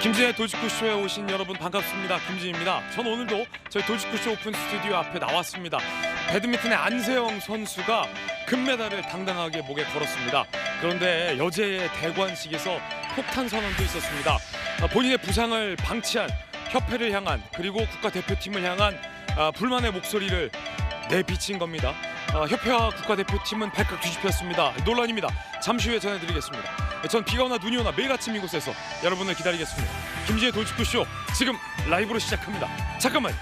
김진의 도지쿠쇼에 오신 여러분 반갑습니다. 김진입니다. 전 오늘도 저희 도지쿠쇼 오픈 스튜디오 앞에 나왔습니다. 배드민턴의 안세영 선수가 금메달을 당당하게 목에 걸었습니다. 그런데 여제의 대관식에서 폭탄 선언도 있었습니다. 본인의 부상을 방치한 협회를 향한 그리고 국가대표팀을 향한 불만의 목소리를 내비친 겁니다. 협회와 국가대표팀은 발칵 뒤집혔습니다. 논란입니다. 잠시 후에 전해드리겠습니다. 전 비가 오나 눈이 오나 매일 아침 이곳에서 여러분을 기다리겠습니다. 김지의 도지쿠쇼 지금 라이브로 시작합니다. 잠깐만.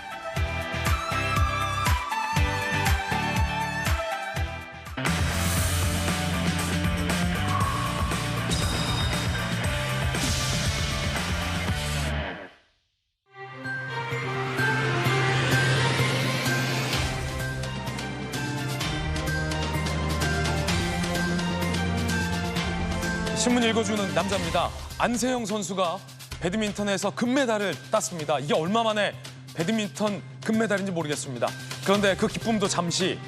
신문 읽어주는 남자입니다. 안세영 선수가 배드민턴에서 금메달을 땄습니다. 이게 얼마 만에 배드민턴 금메달인지 모르겠습니다. 그런데 그 기쁨도 잠시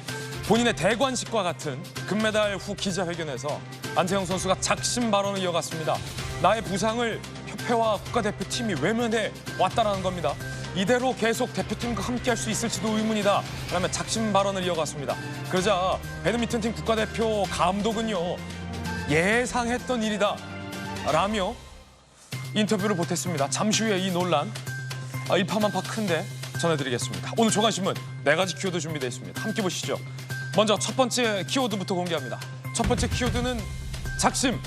본인의 대관식과 같은 금메달 후 기자회견에서 안세영 선수가 작심 발언을 이어갔습니다. 나의 부상을 협회와 국가대표팀이 외면해 왔다라는 겁니다. 이대로 계속 대표팀과 함께할 수 있을지도 의문이다. 라며 작심 발언을 이어갔습니다. 그러자 배드민턴팀 국가대표 감독은요. 예상했던 일이다 라며 인터뷰를 보탰습니다. 잠시 후에 이 논란 일파만파 큰데 전해드리겠습니다. 오늘 조간신문 4가지 키워드 준비되어 있습니다. 함께 보시죠. 먼저 첫 번째 키워드부터 공개합니다. 첫 번째 키워드는 작심.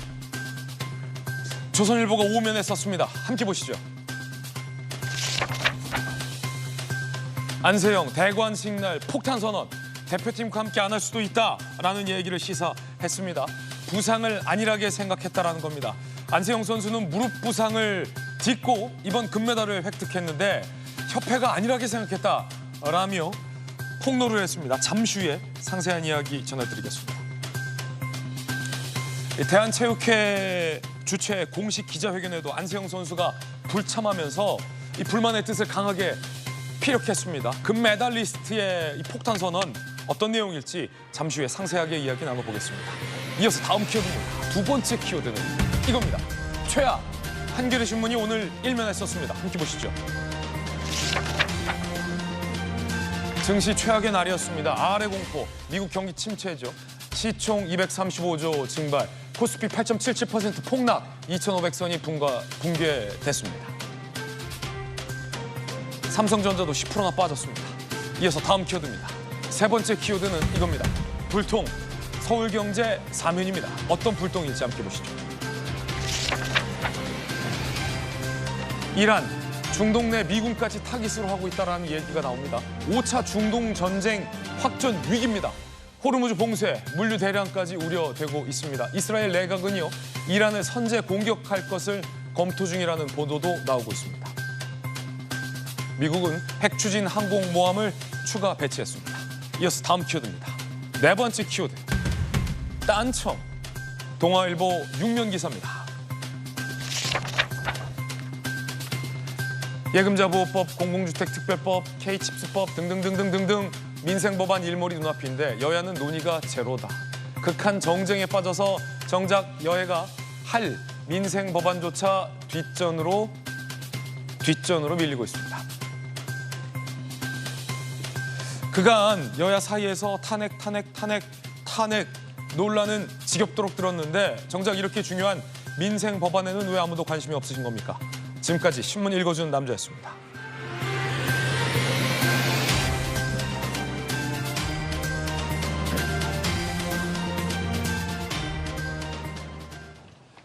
조선일보가 오면에 썼습니다. 함께 보시죠. 안세영 대관식 날 폭탄 선언. 대표팀과 함께 안 할 수도 있다라는 얘기를 시사했습니다. 부상을 안일하게 생각했다라는 겁니다. 안세영 선수는 무릎 부상을 딛고 이번 금메달을 획득했는데 협회가 안일하게 생각했다라며 폭로를 했습니다. 잠시 후에 상세한 이야기 전해드리겠습니다. 대한체육회 주최 공식 기자회견에도 안세영 선수가 불참하면서 이 불만의 뜻을 강하게 피력했습니다. 금메달리스트의 이 폭탄 선언 어떤 내용일지 잠시 후에 상세하게 이야기 나눠보겠습니다. 이어서 다음 키워드입니다. 두 번째 키워드는 이겁니다. 최악. 한겨레신문이 오늘 일면에 썼습니다. 함께 보시죠. 증시 최악의 날이었습니다. 아래 공포, 미국 경기 침체죠. 시총 235조 증발, 코스피 8.77% 폭락, 2,500선이 붕괴됐습니다. 삼성전자도 10%나 빠졌습니다. 이어서 다음 키워드입니다. 세 번째 키워드는 이겁니다. 불통, 서울경제 사면입니다. 어떤 불통일지 함께 보시죠. 이란, 중동 내 미군까지 타깃으로 하고 있다는 얘기가 나옵니다. 5차 중동 전쟁 확전 위기입니다. 호르무즈 봉쇄, 물류 대량까지 우려되고 있습니다. 이스라엘 내각은요, 이란을 선제 공격할 것을 검토 중이라는 보도도 나오고 있습니다. 미국은 핵 추진 항공모함을 추가 배치했습니다. 이어서 다음 키워드입니다. 네 번째 키워드. 딴청. 동아일보 6면 기사입니다. 예금자보호법, 공공주택특별법, K칩스법 등등등등등등 민생법안 일몰이 눈앞인데 여야는 논의가 제로다. 극한 정쟁에 빠져서 정작 여야가 할 민생법안조차 뒷전으로 밀리고 있습니다. 그간 여야 사이에서 탄핵 논란은 지겹도록 들었는데 정작 이렇게 중요한 민생 법안에는 왜 아무도 관심이 없으신 겁니까? 지금까지 신문 읽어주는 남자였습니다.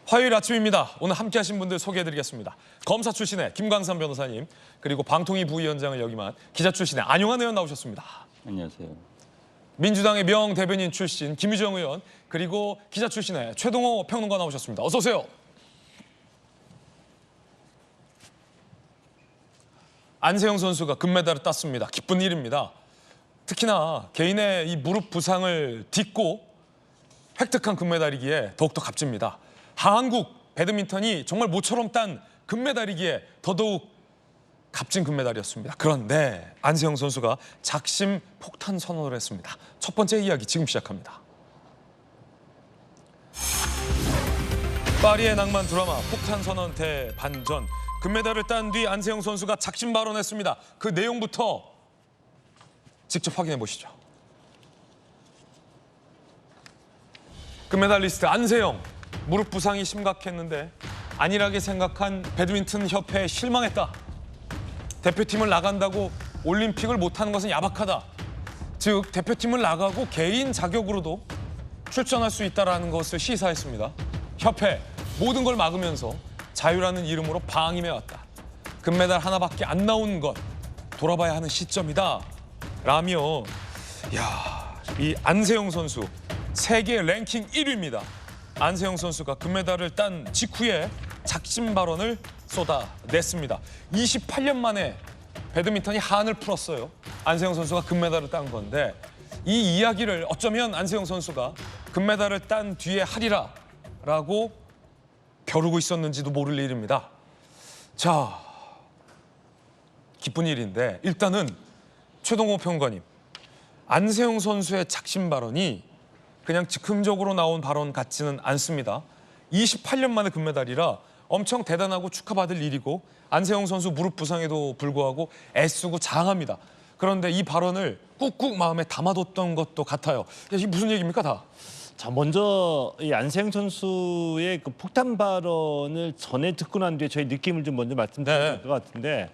화요일 아침입니다. 오늘 함께하신 분들 소개해드리겠습니다. 검사 출신의 김광삼 변호사님, 그리고 방통위 부위원장을 역임한 기자 출신의 안용환 의원 나오셨습니다. 안녕하세요. 민주당의 명대변인 출신 김유정 의원, 그리고 기자 출신의 최동호 평론가 나오셨습니다. 어서 오세요. 안세영 선수가 금메달을 땄습니다. 기쁜 일입니다. 특히나 개인의 이 무릎 부상을 딛고 획득한 금메달이기에 더욱더 값집니다. 한국 배드민턴이 정말 모처럼 딴 금메달이기에 더더욱 값진 금메달이었습니다. 그런데 안세영 선수가 작심 폭탄 선언을 했습니다. 첫 번째 이야기 지금 시작합니다. 파리의 낭만 드라마 폭탄 선언 대반전. 금메달을 딴 뒤 안세영 선수가 작심 발언했습니다. 그 내용부터 직접 확인해 보시죠. 금메달리스트 안세영, 무릎 부상이 심각했는데 안일하게 생각한 배드민턴 협회에 실망했다. 대표팀을 나간다고 올림픽을 못하는 것은 야박하다. 즉 대표팀을 나가고 개인 자격으로도 출전할 수 있다는 것을 시사했습니다. 협회, 모든 걸 막으면서 자유라는 이름으로 방임해왔다. 금메달 하나밖에 안 나온 것, 돌아봐야 하는 시점이다. 라며 이 안세영 선수, 세계 랭킹 1위입니다. 안세영 선수가 금메달을 딴 직후에 작심 발언을 쏟아냈습니다. 28년 만에 배드민턴이 한을 풀었어요. 안세영 선수가 금메달을 딴 건데 이 이야기를 어쩌면 안세영 선수가 금메달을 딴 뒤에 하리라라고 벼르고 있었는지도 모를 일입니다. 자, 기쁜 일인데 일단은 최동호 평론가님, 안세영 선수의 작심 발언이 그냥 즉흥적으로 나온 발언 같지는 않습니다. 28년 만에 금메달이라 엄청 대단하고 축하받을 일이고 안세영 선수 무릎 부상에도 불구하고 애쓰고 장합니다. 그런데 이 발언을 꾹꾹 마음에 담아뒀던 것도 같아요. 이게 무슨 얘기입니까 다? 자, 먼저 이 안세영 선수의 그 폭탄 발언을 전에 듣고 난 뒤에 저희 느낌을 좀 먼저 말씀드려야 될 것 같은데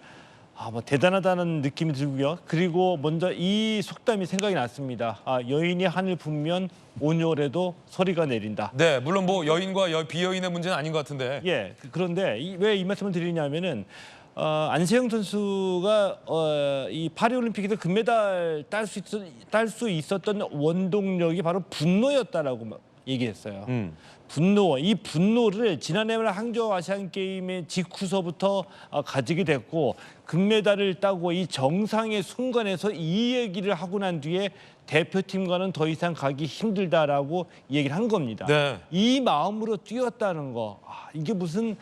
뭐 대단하다는 느낌이 들고요. 그리고 먼저 이 속담이 생각이 났습니다. 여인이 한을 품면 온열에도 소리가 내린다. 네, 물론 뭐 여인과 비여인의 문제는 아닌 것 같은데. 예, 그런데 왜 이 말씀을 드리냐면은 안세영 선수가 이 파리올림픽에서 금메달 딸 수 있었던 원동력이 바로 분노였다라고 얘기했어요. 분노, 이 분노를 지난해 항저우 아시안 게임의 직후서부터 가지게 됐고 금메달을 따고 이 정상의 순간에서 이 얘기를 하고 난 뒤에 대표팀과는 더 이상 가기 힘들다라고 얘기를 한 겁니다. 네. 이 마음으로 뛰었다는 거, 이게 무슨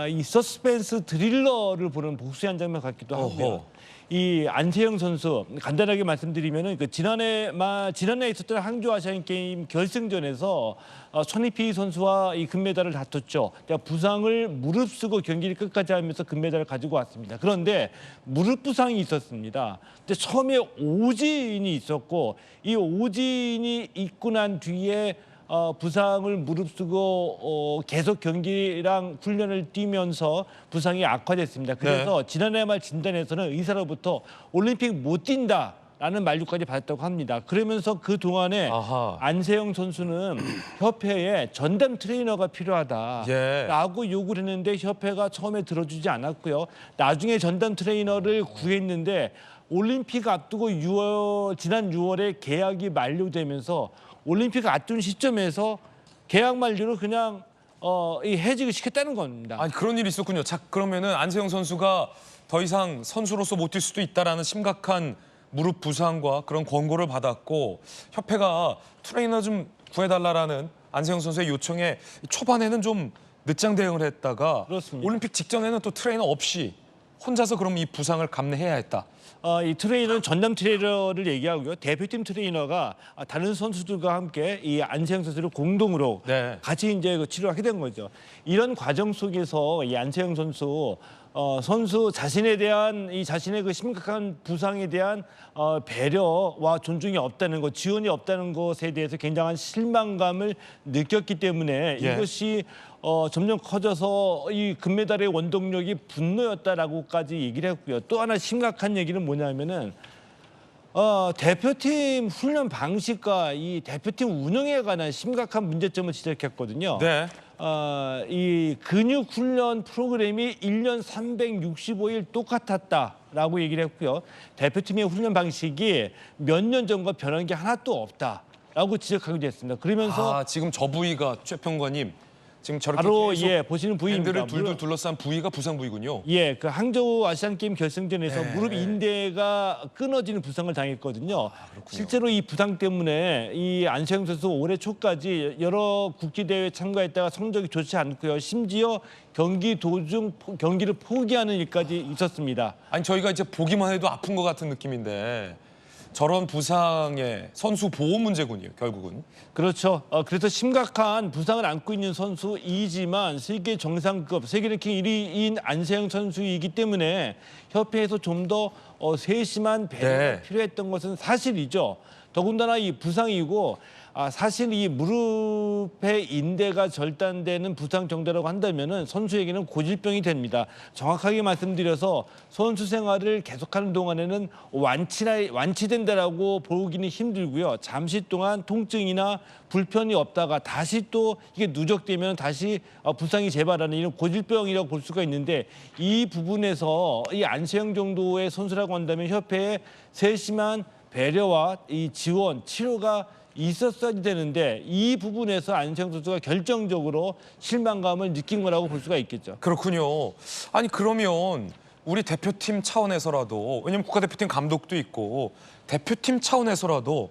이 서스펜스 드릴러를 보는 복수의 한 장면 같기도 하고요. 어허. 이 안세영 선수 간단하게 말씀드리면은 그 지난해 있었던 항저우 아시안 게임 결승전에서 손희피 선수와 이 금메달을 다퉜죠. 부상을 무릅쓰고 경기를 끝까지 하면서 금메달을 가지고 왔습니다. 그런데 무릎 부상이 있었습니다. 근데 처음에 오진이 있었고 이 오진이 있고 난 뒤에 부상을 무릅쓰고 계속 경기랑 훈련을 뛰면서 부상이 악화됐습니다. 그래서 지난해 말 진단에서는 의사로부터 올림픽 못 뛴다라는 만류까지 받았다고 합니다. 그러면서 그 동안에 안세영 선수는 협회에 전담 트레이너가 필요하다라고 요구를 했는데 협회가 처음에 들어주지 않았고요. 나중에 전담 트레이너를 구했는데 올림픽 앞두고 지난 6월에 계약이 만료되면서 올림픽 앞둔 시점에서 계약 만료로 그냥 이 해직을 시켰다는 겁니다. 아니 그런 일이 있었군요. 자, 그러면은 안세영 선수가 더 이상 선수로서 못 뛸 수도 있다라는 심각한 무릎 부상과 그런 권고를 받았고 협회가 트레이너 좀 구해달라라는 안세영 선수의 요청에 초반에는 좀 늦장 대응을 했다가 그렇습니다. 올림픽 직전에는 또 트레이너 없이 혼자서 그럼 이 부상을 감내해야 했다. 이 트레이너는 전담 트레이너를 얘기하고요. 대표팀 트레이너가 다른 선수들과 함께 이 안세영 선수를 공동으로 같이 이제 치료하게 된 거죠. 이런 과정 속에서 이 안세영 선수 자신에 대한 자신의 그 심각한 부상에 대한 배려와 존중이 없다는 것, 지원이 없다는 것에 대해서 굉장한 실망감을 느꼈기 때문에 이것이 점점 커져서 이 금메달의 원동력이 분노였다라고까지 얘기를 했고요. 또 하나 심각한 얘기는 뭐냐면은 대표팀 훈련 방식과 이 대표팀 운영에 관한 심각한 문제점을 지적했거든요. 네. 이 근육 훈련 프로그램이 1년 365일 똑같았다라고 얘기를 했고요. 대표팀의 훈련 방식이 몇 년 전과 변한 게 하나도 없다라고 지적하기도 했습니다. 그러면서 지금 저 부위가 최 평론가님 지금 저렇게 바로 계속 보시는 부위입니다. 밴드를 둘둘 둘러싼 부위가 부상 부위군요. 그 항저우 아시안 게임 결승전에서 무릎 인대가 끊어지는 부상을 당했거든요. 실제로 이 부상 때문에 이 안세영 선수 올해 초까지 여러 국제 대회에 참가했다가 성적이 좋지 않고요. 심지어 경기 도중 경기를 포기하는 일까지 있었습니다. 아니 저희가 이제 보기만 해도 아픈 것 같은 느낌인데 저런 부상의 선수 보호 문제군요, 결국은. 그렇죠. 그래서 심각한 부상을 안고 있는 선수이지만 세계 정상급, 세계 랭킹 1위인 안세영 선수이기 때문에 협회에서 좀 더 세심한 배려가 네. 필요했던 것은 사실이죠. 더군다나 이 부상이고 사실 이 무릎의 인대가 절단되는 부상 정도라고 한다면은 선수에게는 고질병이 됩니다. 정확하게 말씀드려서 선수 생활을 계속하는 동안에는 완치된다라고 보기는 힘들고요. 잠시 동안 통증이나 불편이 없다가 다시 또 이게 누적되면 다시 부상이 재발하는 이런 고질병이라고 볼 수가 있는데 이 부분에서 이 안세영 정도의 선수라고 한다면 협회의 세심한 배려와 이 지원, 치료가 있었어야 되는데 이 부분에서 안세영 선수가 결정적으로 실망감을 느낀 거라고 볼 수가 있겠죠. 그렇군요. 아니 그러면 우리 대표팀 차원에서라도, 왜냐면 국가대표팀 감독도 있고 대표팀 차원에서라도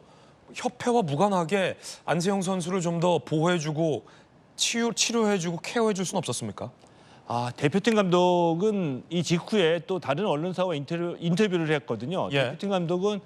협회와 무관하게 안세영 선수를 좀 더 보호해주고 치료해주고 케어해줄 수는 없었습니까? 대표팀 감독은 이 직후에 또 다른 언론사와 인터뷰를 했거든요. 예. 대표팀 감독은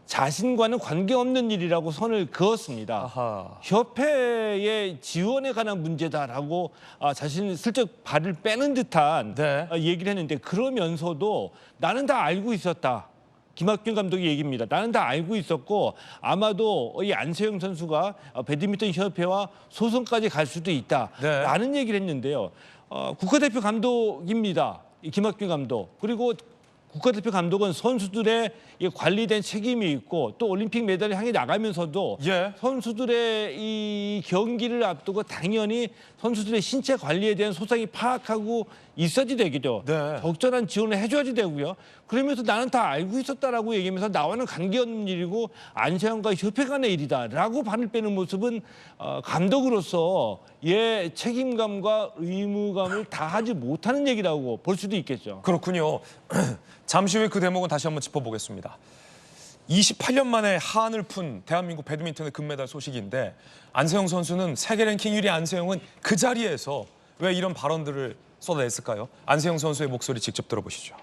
자신과는 관계없는 일이라고 선을 그었습니다. 아하. 협회의 지원에 관한 문제다라고 자신이 슬쩍 발을 빼는 듯한 네. 얘기를 했는데 그러면서도 나는 다 알고 있었다. 김학균 감독의 얘기입니다. 나는 다 알고 있었고 아마도 이 안세영 선수가 배드민턴 협회와 소송까지 갈 수도 있다라는 네. 얘기를 했는데요. 국가대표 감독입니다. 이 김학균 감독. 그리고 국가대표 감독은 선수들의 이 관리된 책임이 있고 또 올림픽 메달을 향해 나가면서도 예. 선수들의 이 경기를 앞두고 당연히 선수들의 신체 관리에 대한 소상히 파악하고 있어야지 되겠죠. 네. 적절한 지원을 해줘야지 되고요. 그러면서 나는 다 알고 있었다라고 얘기하면서 나와는 관계없는 일이고 안세영과 협회 간의 일이다라고 발을 빼는 모습은 감독으로서 책임감과 의무감을 다하지 못하는 얘기라고 볼 수도 있겠죠. 그렇군요. 잠시 후에 그 대목은 다시 한번 짚어보겠습니다. 28년 만에 한을 푼 대한민국 배드민턴의 금메달 소식인데 안세영 선수는 세계 랭킹 1위 안세영은 그 자리에서 왜 이런 발언들을 쏟아냈을까요? 안세영 선수의 목소리 직접 들어보시죠.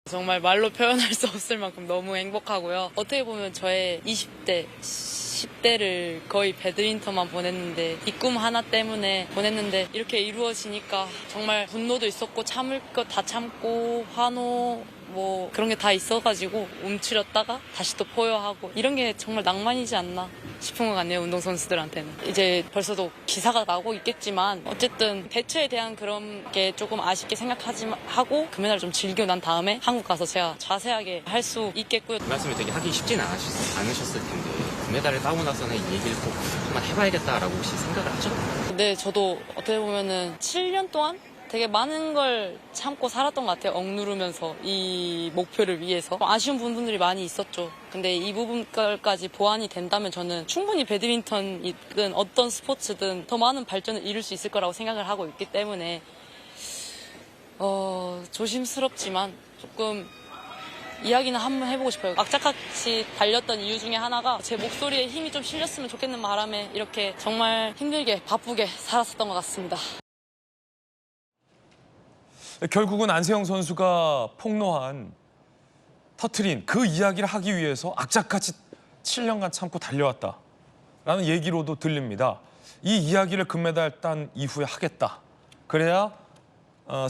정말 말로 표현할 수 없을 만큼 너무 행복하고요. 어떻게 보면 저의 20대, 10대를 거의 배드민턴만 보냈는데 이 꿈 하나 때문에 보냈는데 이렇게 이루어지니까 정말 분노도 있었고 참을 것 다 참고 환호 뭐 그런 게 다 있어가지고 움츠렸다가 다시 또 포효하고 이런 게 정말 낭만이지 않나 싶은 것 같네요. 운동선수들한테는. 이제 벌써도 기사가 나오고 있겠지만 어쨌든 대처에 대한 그런 게 조금 아쉽게 하고 금메달을 좀 즐기고 난 다음에 한국 가서 제가 자세하게 할 수 있겠고요. 그 말씀이 되게 하기 쉽진 않으셨을 텐데 금메달을 따고 나서는 이 얘기를 꼭 한번 해봐야겠다라고 혹시 생각을 하셨나요? 네, 저도 어떻게 보면은 7년 동안 되게 많은 걸 참고 살았던 것 같아요. 억누르면서 이 목표를 위해서. 아쉬운 부분들이 많이 있었죠. 근데 이 부분까지 보완이 된다면 저는 충분히 배드민턴이든 어떤 스포츠든 더 많은 발전을 이룰 수 있을 거라고 생각을 하고 있기 때문에 조심스럽지만 조금 이야기는 한번 해보고 싶어요. 악착같이 달렸던 이유 중에 하나가 제 목소리에 힘이 좀 실렸으면 좋겠는 바람에 이렇게 정말 힘들게 바쁘게 살았었던 것 같습니다. 결국은 안세영 선수가 터트린 그 이야기를 하기 위해서 악착같이 7년간 참고 달려왔다라는 얘기로도 들립니다. 이 이야기를 금메달 딴 이후에 하겠다. 그래야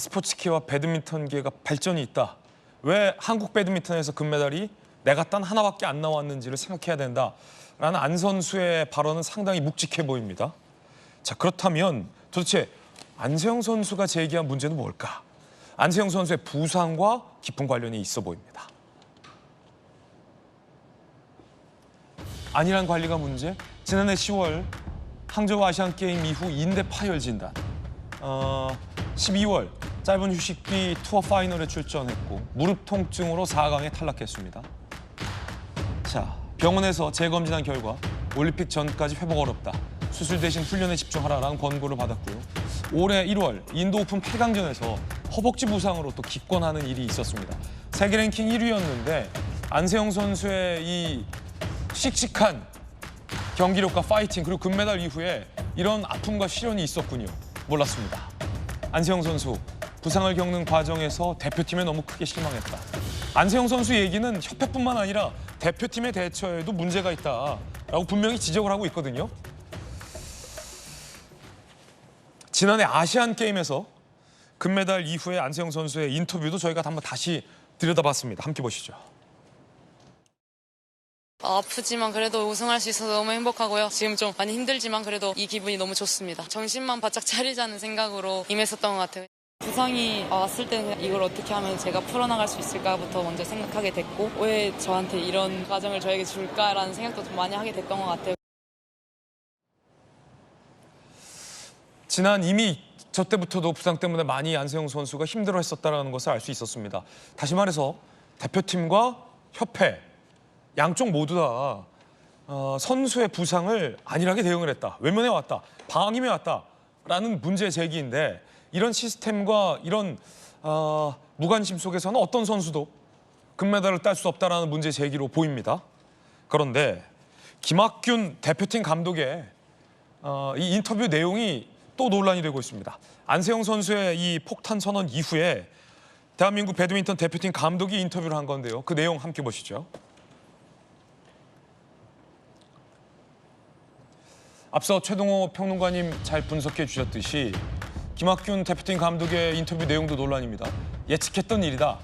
스포츠계와 배드민턴계가 발전이 있다. 왜 한국 배드민턴에서 금메달이 내가 딴 하나밖에 안 나왔는지를 생각해야 된다라는 안 선수의 발언은 상당히 묵직해 보입니다. 자, 그렇다면 도대체 안세영 선수가 제기한 문제는 뭘까? 안세영 선수의 부상과 깊은 관련이 있어 보입니다. 안일한 관리가 문제? 지난해 10월 항저우 아시안게임 이후 인대 파열 진단. 12월 짧은 휴식 뒤 투어 파이널에 출전했고 무릎 통증으로 4강에 탈락했습니다. 자, 병원에서 재검진한 결과 올림픽 전까지 회복 어렵다. 수술 대신 훈련에 집중하라라는 권고를 받았고요. 올해 1월 인도 오픈 8강전에서 허벅지 부상으로 또 기권하는 일이 있었습니다. 세계 랭킹 1위였는데 안세영 선수의 이 씩씩한 경기력과 파이팅 그리고 금메달 이후에 이런 아픔과 시련이 있었군요. 몰랐습니다. 안세영 선수 부상을 겪는 과정에서 대표팀에 너무 크게 실망했다. 안세영 선수 얘기는 협회뿐만 아니라 대표팀의 대처에도 문제가 있다라고 분명히 지적을 하고 있거든요. 지난해 아시안 게임에서 금메달 이후에 안세영 선수의 인터뷰도 저희가 한번 다시 들여다봤습니다. 함께 보시죠. 아프지만 그래도 우승할 수 있어서 너무 행복하고요. 지금 좀 많이 힘들지만 그래도 이 기분이 너무 좋습니다. 정신만 바짝 차리자는 생각으로 임했었던 것 같아요. 부상이 왔을 때는 이걸 어떻게 하면 제가 풀어나갈 수 있을까부터 먼저 생각하게 됐고 왜 저한테 이런 과정을 저에게 줄까라는 생각도 좀 많이 하게 됐던 것 같아요. 지난 이미 저 때부터도 부상 때문에 많이 안세영 선수가 힘들어했었다는 것을 알 수 있었습니다. 다시 말해서 대표팀과 협회 양쪽 모두 다 선수의 부상을 안일하게 대응을 했다. 외면해 왔다. 방임해 왔다라는 문제 제기인데 이런 시스템과 이런 무관심 속에서는 어떤 선수도 금메달을 딸 수 없다라는 문제 제기로 보입니다. 그런데 김학균 대표팀 감독의 이 인터뷰 내용이 또 논란이 되고 있습니다. 안세영 선수의 이 폭탄 선언 이후에 대한민국 배드민턴 대표팀 감독이 인터뷰를 한 건데요. 그 내용 함께 보시죠. 앞서 최동호 평론가님 잘 분석해 주셨듯이 김학균 대표팀 감독의 인터뷰 내용도 논란입니다. 예측했던 일이다.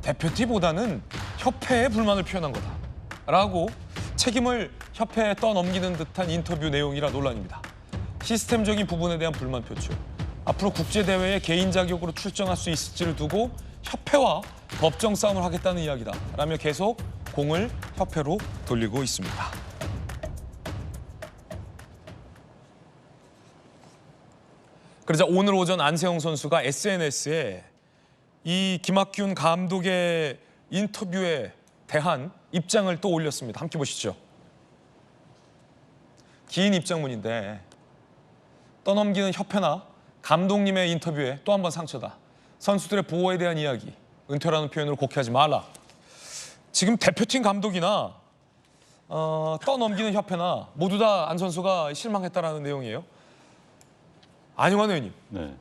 대표팀보다는 협회에 불만을 표현한 거다. 라고 책임을 협회에 떠넘기는 듯한 인터뷰 내용이라 논란입니다. 시스템적인 부분에 대한 불만 표출. 앞으로 국제대회에 개인 자격으로 출전할 수 있을지를 두고 협회와 법정 싸움을 하겠다는 이야기다. 라며 계속 공을 협회로 돌리고 있습니다. 그러자 오늘 오전 안세영 선수가 SNS에 이 김학균 감독의 인터뷰에 대한 입장을 또 올렸습니다. 함께 보시죠. 긴 입장문인데 떠넘기는 협회나 감독님의 인터뷰에 또 한 번 상처다. 선수들의 보호에 대한 이야기, 은퇴라는 표현으로 곡해하지 말라. 지금 대표팀 감독이나 떠넘기는 협회나 모두 다 안 선수가 실망했다라는 내용이에요. 안영환 의원님, 네.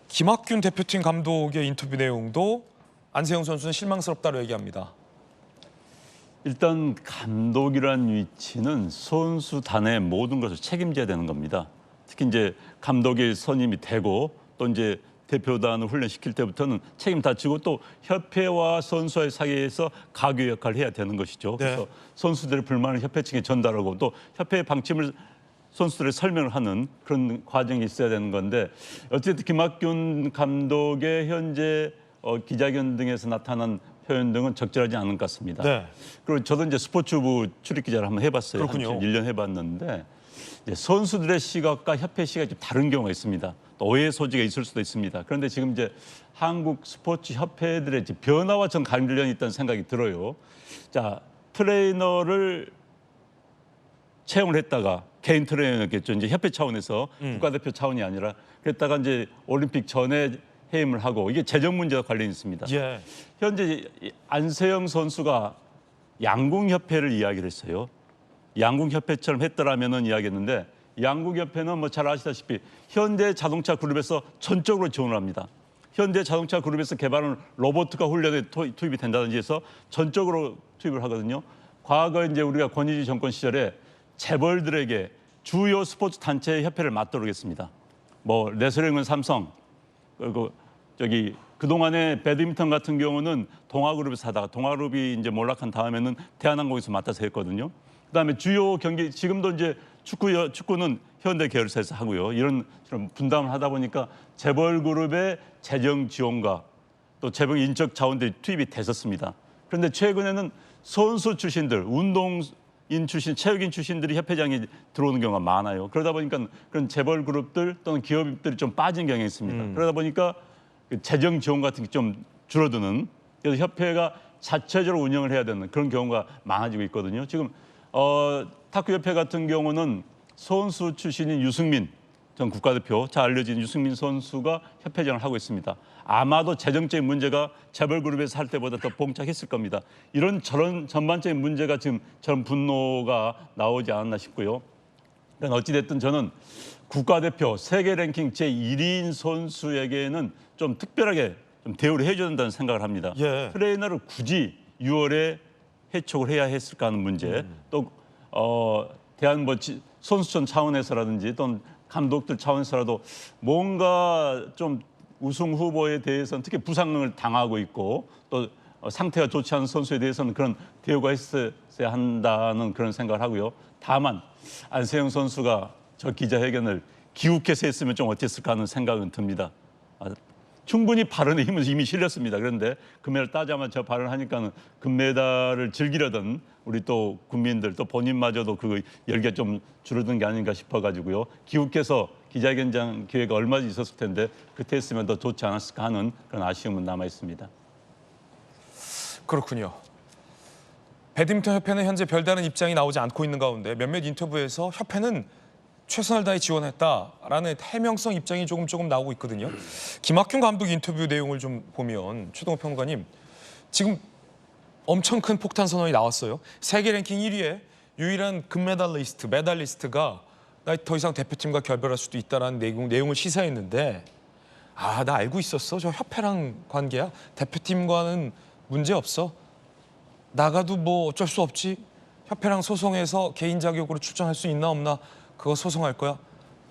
김학균 대표팀 감독의 인터뷰 내용도 안세영 선수는 실망스럽다고 얘기합니다. 일단 감독이란 위치는 선수단의 모든 것을 책임져야 되는 겁니다. 특히 이제 감독의 선임이 되고 또 이제 대표단을 훈련시킬 때부터는 책임 다 지고 또 협회와 선수와의 사이에서 가교 역할을 해야 되는 것이죠. 네. 그래서 선수들의 불만을 협회 측에 전달하고 또 협회의 방침을 선수들의 설명을 하는 그런 과정이 있어야 되는 건데 어쨌든 김학균 감독의 현재 기자회견 등에서 나타난 표현 등은 적절하지 않은 것 같습니다. 네. 그리고 저도 이제 스포츠부 출입 기자를 한번 해봤어요. 그렇군요. 1년 해봤는데 이제 선수들의 시각과 협회 시각이 좀 다른 경우가 있습니다. 또 오해의 소지가 있을 수도 있습니다. 그런데 지금 이제 한국 스포츠 협회들의 변화와 전 관련이 있다는 생각이 들어요. 자, 트레이너를 채용을 했다가 개인 트레이너겠죠. 이제 협회 차원에서 국가대표 차원이 아니라 그랬다가 이제 올림픽 전에 해임을 하고 이게 재정 문제와 관련이 있습니다. 예. 현재 안세영 선수가 양궁협회를 이야기를 했어요. 양궁협회처럼 했더라면은 이야기했는데 양궁협회는 뭐 잘 아시다시피 현대자동차 그룹에서 전적으로 지원을 합니다. 현대자동차 그룹에서 개발하는 로봇가 훈련에 투입이 된다든지 해서 전적으로 투입을 하거든요. 과거 이제 우리가 권위주의 정권 시절에 재벌들에게 주요 스포츠 단체 협회를 맡도록 했습니다. 뭐 레슬링은 삼성, 그동안에 배드민턴 같은 경우는 동아그룹에서 하다가 동아그룹이 이제 몰락한 다음에는 대한항공에서 맡아서 했거든요. 그다음에 주요 경기 지금도 이제 축구는 현대 계열사에서 하고요. 이런 분담을 하다 보니까 재벌 그룹의 재정 지원과 또 재벌 인적 자원들이 투입이 됐었습니다. 그런데 최근에는 선수 출신들, 운동인 출신, 체육인 출신들이 협회장에 들어오는 경우가 많아요. 그러다 보니까 그런 재벌 그룹들 또는 기업들이 좀 빠진 경향이 있습니다. 그러다 보니까 재정 지원 같은 게 좀 줄어드는, 그래서 협회가 자체적으로 운영을 해야 되는 그런 경우가 많아지고 있거든요. 지금 탁구협회 같은 경우는 선수 출신인 유승민 전 국가대표, 잘 알려진 유승민 선수가 협회장을 하고 있습니다. 아마도 재정적인 문제가 재벌 그룹에서 할 때보다 더 봉착했을 겁니다. 이런 저런 전반적인 문제가 지금 저런 분노가 나오지 않았나 싶고요. 그러니까 어찌됐든 저는 국가대표 세계 랭킹 제1위인 선수에게는 좀 특별하게 좀 대우를 해줘야 된다는 생각을 합니다. 예. 트레이너를 굳이 6월에 해촉을 해야 했을까 하는 문제, 또 대한 선수촌 차원에서라든지 또는 감독들 차원에서라도 뭔가 좀 우승 후보에 대해서는 특히 부상을 당하고 있고 또 상태가 좋지 않은 선수에 대해서는 그런 대우가 있어야 한다는 그런 생각을 하고요. 다만 안세영 선수가 저 기자회견을 기욱해서 했으면 좀 어땠을까 하는 생각은 듭니다. 충분히 발언의 힘은 이미 실렸습니다. 그런데 금메달 따자마자 저 발언하니까는 금메달을 즐기려던 우리 또 국민들 또 본인마저도 그 열기가 좀 줄어든 게 아닌가 싶어가지고요. 기욱해서 기자회견장 기회가 얼마 있었을 텐데 그때 했으면 더 좋지 않았을까 하는 그런 아쉬움은 남아 있습니다. 그렇군요. 배드민턴 협회는 현재 별다른 입장이 나오지 않고 있는 가운데 몇몇 인터뷰에서 협회는 최선을 다해 지원했다라는 해명성 입장이 조금 나오고 있거든요. 김학균 감독 인터뷰 내용을 좀 보면 최동호 평론가님, 지금 엄청 큰 폭탄 선언이 나왔어요. 세계 랭킹 1위의 유일한 메달리스트가 나 더 이상 대표팀과 결별할 수도 있다라는 내용을 시사했는데, 나 알고 있었어. 저 협회랑 관계야. 대표팀과는 문제 없어. 나가도 뭐 어쩔 수 없지. 협회랑 소송해서 개인 자격으로 출전할 수 있나 없나 그거 소송할 거야.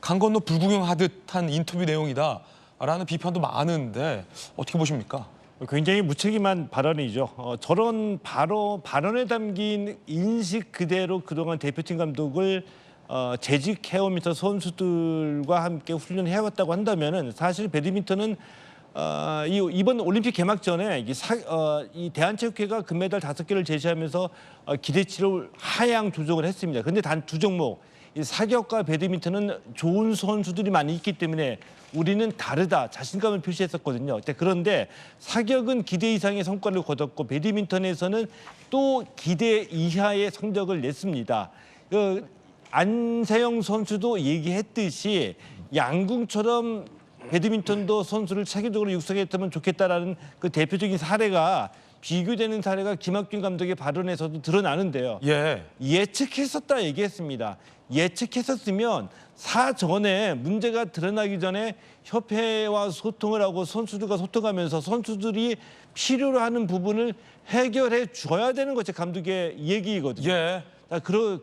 강 건너 불구경하듯 한 인터뷰 내용이다라는 비판도 많은데 어떻게 보십니까? 굉장히 무책임한 발언이죠. 저런 발언에 담긴 인식 그대로 그동안 대표팀 감독을 재직해오면서 선수들과 함께 훈련해왔다고 한다면은 사실 배드민턴은 이번 올림픽 개막 전에 이 대한체육회가 금메달 5개를 제시하면서 기대치를 하향 조정을 했습니다. 그런데 단 2종목, 이 사격과 배드민턴은 좋은 선수들이 많이 있기 때문에 우리는 다르다 자신감을 표시했었거든요. 그런데 사격은 기대 이상의 성과를 거뒀고 배드민턴에서는 또 기대 이하의 성적을 냈습니다. 안세영 선수도 얘기했듯이 양궁처럼 배드민턴도 선수를 체계적으로 육성했다면 좋겠다라는 그 대표적인 사례가 비교되는 사례가 김학균 감독의 발언에서도 드러나는데요. 예. 예측했었다 얘기했습니다. 예측했었으면 사전에 문제가 드러나기 전에 협회와 소통을 하고 선수들과 소통하면서 선수들이 필요로 하는 부분을 해결해 줘야 되는 것이 감독의 얘기이거든요. 예.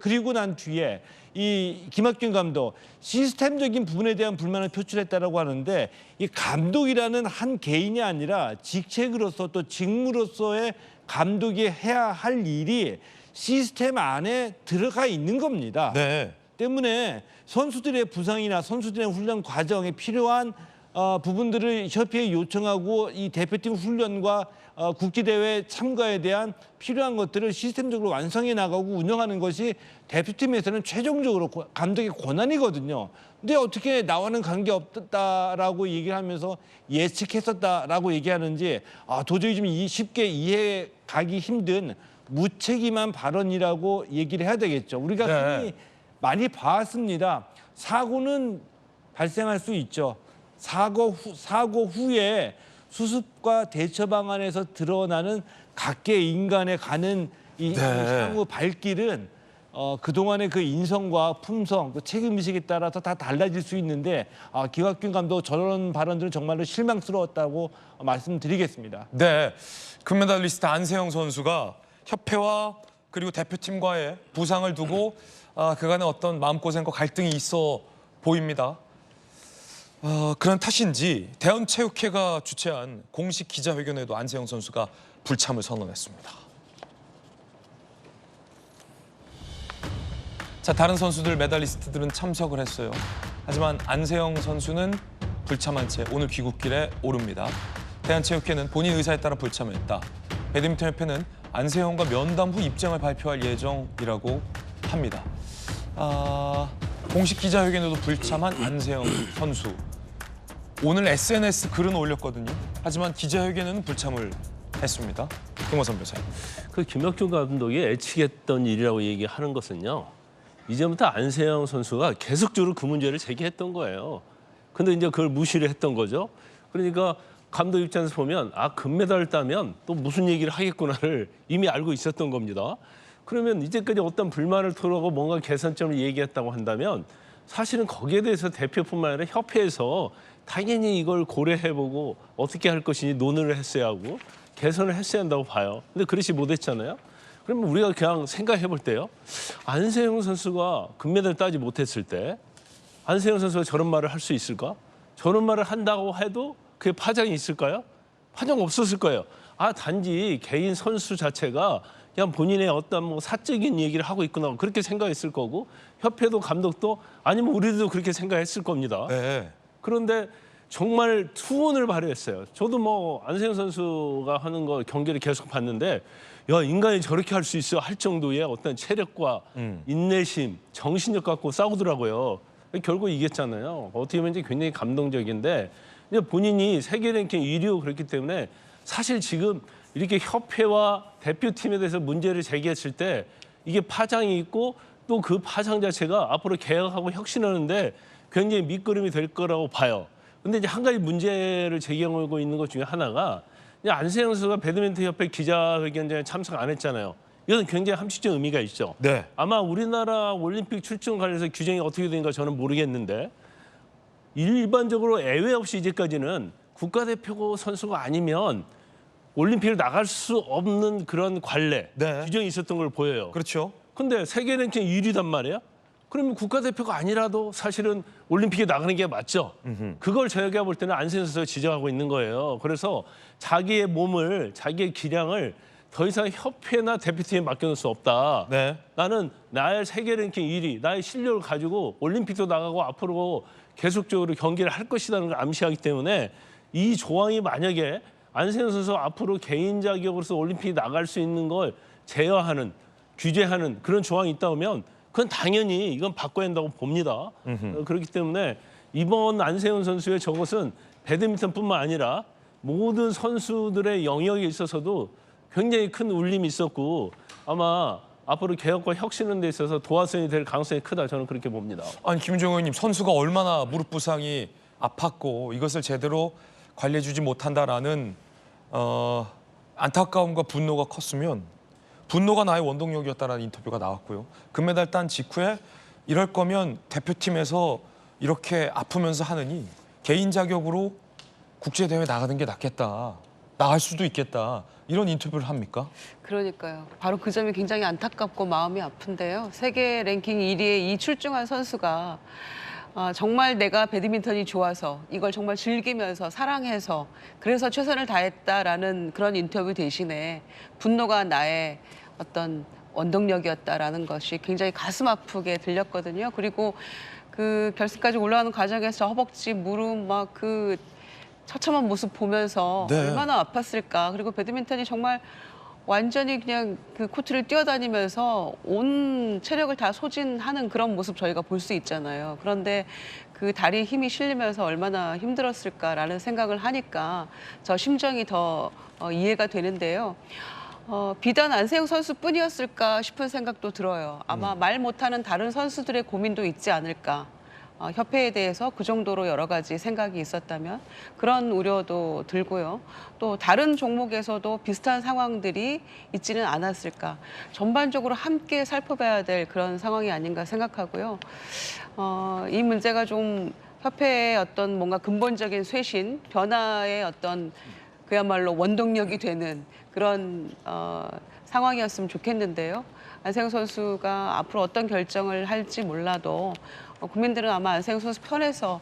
그리고 난 뒤에 이 김학균 감독 시스템적인 부분에 대한 불만을 표출했다라고 하는데 이 감독이라는 한 개인이 아니라 직책으로서 또 직무로서의 감독이 해야 할 일이 시스템 안에 들어가 있는 겁니다. 네. 때문에 선수들의 부상이나 선수들의 훈련 과정에 필요한 부분들을 협회에 요청하고 이 대표팀 훈련과 국제대회 참가에 대한 필요한 것들을 시스템적으로 완성해 나가고 운영하는 것이 대표팀에서는 최종적으로 감독의 권한이거든요. 근데 어떻게 나와는 관계없다라고 얘기를 하면서 예측했었다라고 얘기하는지 도저히 좀 쉽게 이해 가기 힘든 무책임한 발언이라고 얘기를 해야 되겠죠. 우리가 흔히 많이 봐왔습니다. 사고는 발생할 수 있죠. 사고 후에 수습과 대처 방안에서 드러나는 각계 인간에 가는 이 향후 발길은 그동안의 그 인성과 품성, 그 책임의식에 따라서 다 달라질 수 있는데 김학균 감독 저런 발언들은 정말로 실망스러웠다고 말씀드리겠습니다. 네. 금메달리스트 안세영 선수가 협회와 그리고 대표팀과의 부상을 두고 그간의 어떤 마음고생과 갈등이 있어 보입니다. 그런 탓인지 대한체육회가 주최한 공식 기자회견에도 안세영 선수가 불참을 선언했습니다. 자, 다른 선수들 메달리스트들은 참석을 했어요. 하지만 안세영 선수는 불참한 채 오늘 귀국길에 오릅니다. 대한체육회는 본인 의사에 따라 불참했다. 배드민턴 협회는 안세영과 면담 후 입장을 발표할 예정이라고 합니다. 공식 기자회견에도 불참한 안세영 선수. 오늘 SNS 글은 올렸거든요. 하지만 기자회견에는 불참을 했습니다. 김호선 변호사님. 그 김학균 감독이 예측했던 일이라고 얘기하는 것은요. 이제부터 안세영 선수가 계속적으로 그 문제를 제기했던 거예요. 근데 이제 그걸 무시를 했던 거죠. 그러니까 감독 입장에서 보면 금메달을 따면 또 무슨 얘기를 하겠구나를 이미 알고 있었던 겁니다. 그러면 이제까지 어떤 불만을 토로하고 뭔가 개선점을 얘기했다고 한다면 사실은 거기에 대해서 대표뿐만 아니라 협회에서 당연히 이걸 고려해보고 어떻게 할 것인지 논의를 했어야 하고 개선을 했어야 한다고 봐요. 근데 그렇지 못했잖아요. 그러면 우리가 그냥 생각해 볼 때요. 안세영 선수가 금메달 따지 못했을 때 안세영 선수가 저런 말을 할 수 있을까? 저런 말을 한다고 해도 그게 파장이 있을까요? 파장 없었을 거예요. 단지 개인 선수 자체가 그냥 본인의 어떤 뭐 사적인 얘기를 하고 있구나 그렇게 생각했을 거고 협회도 감독도 아니면 우리도 그렇게 생각했을 겁니다. 네. 그런데 정말 투혼을 발휘했어요. 저도 뭐 안세영 선수가 하는 거 경기를 계속 봤는데 야 인간이 저렇게 할 수 있어 할 정도의 어떤 체력과 인내심, 정신력 갖고 싸우더라고요. 결국 이겼잖아요. 어떻게 보면 이제 굉장히 감동적인데 이제 본인이 세계 랭킹 1위고 그렇기 때문에 사실 지금 이렇게 협회와 대표팀에 대해서 문제를 제기했을 때 이게 파장이 있고 또 그 파장 자체가 앞으로 개혁하고 혁신하는데 굉장히 밑거름이 될 거라고 봐요. 근데 이제 한 가지 문제를 제기하고 있는 것 중에 하나가 이제 안세영 선수가 배드민턴 협회 기자회견장에 참석 안 했잖아요. 이건 굉장히 함축적 의미가 있죠. 네. 아마 우리나라 올림픽 출전 관련해서 규정이 어떻게 되는가 저는 모르겠는데 일반적으로 예외 없이 이제까지는 국가대표 선수가 아니면 올림픽을 나갈 수 없는 그런 관례, 네. 규정이 있었던 걸 보여요. 그렇죠. 근데 세계 랭킹 1위단 말이야? 그러면 국가대표가 아니라도 사실은 올림픽에 나가는 게 맞죠. 그걸 저희가 볼 때는 안세영 선수가 지적하고 있는 거예요. 그래서 자기의 몸을, 자기의 기량을 더 이상 협회나 대표팀에 맡겨놓을 수 없다. 네. 나는 나의 세계 랭킹 1위, 나의 실력을 가지고 올림픽도 나가고 앞으로 계속적으로 경기를 할 것이라는 걸 암시하기 때문에 이 조항이 만약에 안세영 선수 앞으로 개인 자격으로서 올림픽에 나갈 수 있는 걸 제어하는, 규제하는 그런 조항이 있다면 그건 당연히 이건 바꿔야 한다고 봅니다. 그렇기 때문에 이번 안세영 선수의 저것은 배드민턴뿐만 아니라 모든 선수들의 영역에 있어서도 굉장히 큰 울림이 있었고 아마 앞으로 개혁과 혁신하는 데 있어서 도화선이 될 가능성이 크다 저는 그렇게 봅니다. 아니 김종호 의원님 선수가 얼마나 무릎 부상이 아팠고 이것을 제대로 관리해주지 못한다라는 안타까움과 분노가 컸으면 분노가 나의 원동력이었다라는 인터뷰가 나왔고요. 금메달 딴 직후에 이럴 거면 대표팀에서 이렇게 아프면서 하느니 개인 자격으로 국제대회 나가는 게 낫겠다. 나갈 수도 있겠다. 이런 인터뷰를 합니까? 그러니까요. 바로 그 점이 굉장히 안타깝고 마음이 아픈데요. 세계 랭킹 1위에 이 출중한 선수가 정말 내가 배드민턴이 좋아서 이걸 정말 즐기면서 사랑해서 그래서 최선을 다했다라는 그런 인터뷰 대신에 분노가 나의 어떤 원동력이었다라는 것이 굉장히 가슴 아프게 들렸거든요. 그리고 그 결승까지 올라가는 과정에서 허벅지, 무릎 막 그 처참한 모습 보면서 네. 얼마나 아팠을까. 그리고 배드민턴이 정말 완전히 그냥 그 코트를 뛰어다니면서 온 체력을 다 소진하는 그런 모습 저희가 볼 수 있잖아요. 그런데 그 다리에 힘이 실리면서 얼마나 힘들었을까라는 생각을 하니까 저 심정이 더 이해가 되는데요. 비단 안세영 선수뿐이었을까 싶은 생각도 들어요. 아마 말 못하는 다른 선수들의 고민도 있지 않을까. 협회에 대해서 그 정도로 여러 가지 생각이 있었다면 그런 우려도 들고요. 또 다른 종목에서도 비슷한 상황들이 있지는 않았을까. 전반적으로 함께 살펴봐야 될 그런 상황이 아닌가 생각하고요. 이 문제가 좀 협회의 어떤 뭔가 근본적인 쇄신, 변화의 어떤 그야말로 원동력이 되는 그런 상황이었으면 좋겠는데요. 안세영 선수가 앞으로 어떤 결정을 할지 몰라도 국민들은 아마 안세영 선수 편에서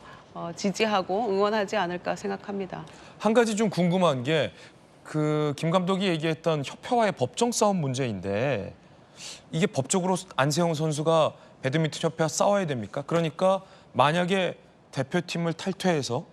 지지하고 응원하지 않을까 생각합니다. 한 가지 좀 궁금한 게 그 김 감독이 얘기했던 협회와의 법정 싸움 문제인데 이게 법적으로 안세영 선수가 배드민턴 협회와 싸워야 됩니까? 그러니까 만약에 대표팀을 탈퇴해서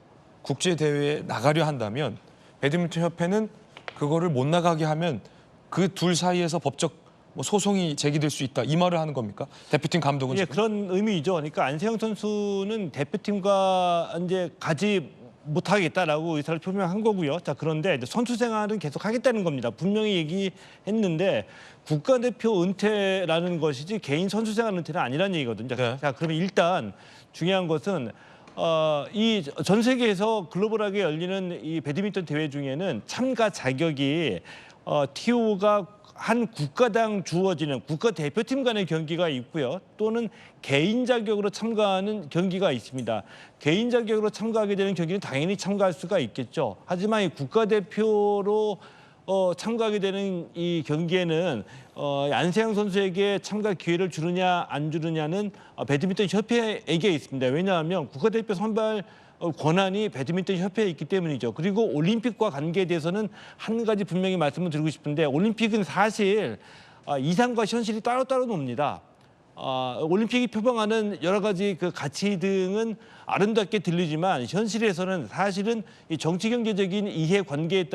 국제 대회에 나가려 한다면 배드민턴 협회는 그거를 못 나가게 하면 그 둘 사이에서 법적 소송이 제기될 수 있다 이 말을 하는 겁니까? 대표팀 감독은 예, 지금? 그런 의미죠. 그러니까 안세영 선수는 대표팀과 이제 가지 못하겠다라고 의사를 표명한 거고요. 자, 그런데 이제 선수 생활은 계속 하겠다는 겁니다. 분명히 얘기했는데 국가대표 은퇴라는 것이지 개인 선수 생활 은퇴는 아니라는 얘기거든요. 네. 자, 그러면 일단 중요한 것은 이 전 세계에서 글로벌하게 열리는 이 배드민턴 대회 중에는 참가 자격이 TO가 한 국가당 주어지는 국가대표팀 간의 경기가 있고요. 또는 개인 자격으로 참가하는 경기가 있습니다. 개인 자격으로 참가하게 되는 경기는 당연히 참가할 수가 있겠죠. 하지만 이 국가대표로 참가하게 되는 이 경기에는 안세영 선수에게 참가 기회를 주느냐 안 주느냐는 배드민턴 협회에게 있습니다. 왜냐하면 국가대표 선발 권한이 배드민턴 협회에 있기 때문이죠. 그리고 올림픽과 관계에 대해서는 한 가지 분명히 말씀을 드리고 싶은데 올림픽은 사실 이상과 현실이 따로따로 놉니다. 올림픽이 표방하는 여러 가지 그 가치 등은 아름답게 들리지만 현실에서는 사실은 이 정치 경제적인 이해관계에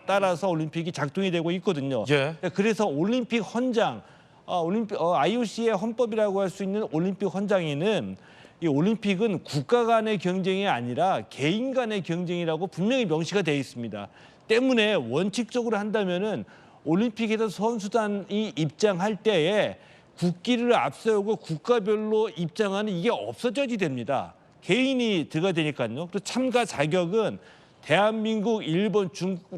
따라서 올림픽이 작동이 되고 있거든요. 예. 그래서 올림픽 헌장, IOC의 헌법이라고 할 수 있는 올림픽 헌장에는 이 올림픽은 국가 간의 경쟁이 아니라 개인 간의 경쟁이라고 분명히 명시가 되어 있습니다. 때문에 원칙적으로 한다면은 올림픽에서 선수단이 입장할 때에 국기를 앞세우고 국가별로 입장하는 이게 없어져야 됩니다. 개인이 들어가야 되니까요. 그리고 참가 자격은 대한민국, 일본,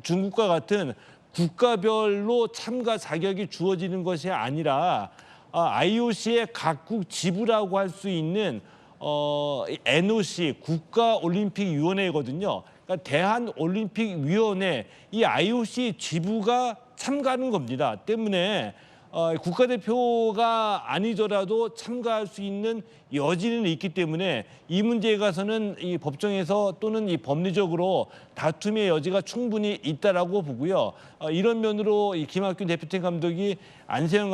중국과 같은 국가별로 참가 자격이 주어지는 것이 아니라 IOC의 각국 지부라고 할 수 있는 NOC 국가올림픽위원회거든요. 그러니까 대한올림픽위원회 이 IOC 지부가 참가하는 겁니다. 때문에 국가대표가 아니더라도 참가할 수 있는 여지는 있기 때문에 이 문제에 가서는 이 법정에서 또는 이 법리적으로 다툼의 여지가 충분히 있다라고 보고요. 이런 면으로 이 김학균 대표팀 감독이 안세영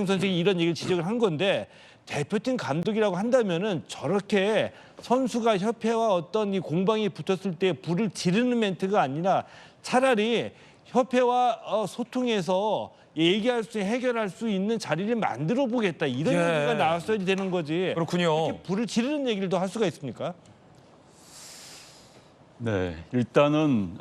선수에게 이런 얘기를 지적을 한 건데 대표팀 감독이라고 한다면은 저렇게 선수가 협회와 어떤 이 공방이 붙었을 때 불을 지르는 멘트가 아니라 차라리 협회와 소통해서 얘기할 수, 해결할 수 있는 자리를 만들어 보겠다 이런 얘기가 나왔어야 되는 거지. 그렇군요. 이렇게 불을 지르는 얘기를 더 할 수가 있습니까? 네, 일단은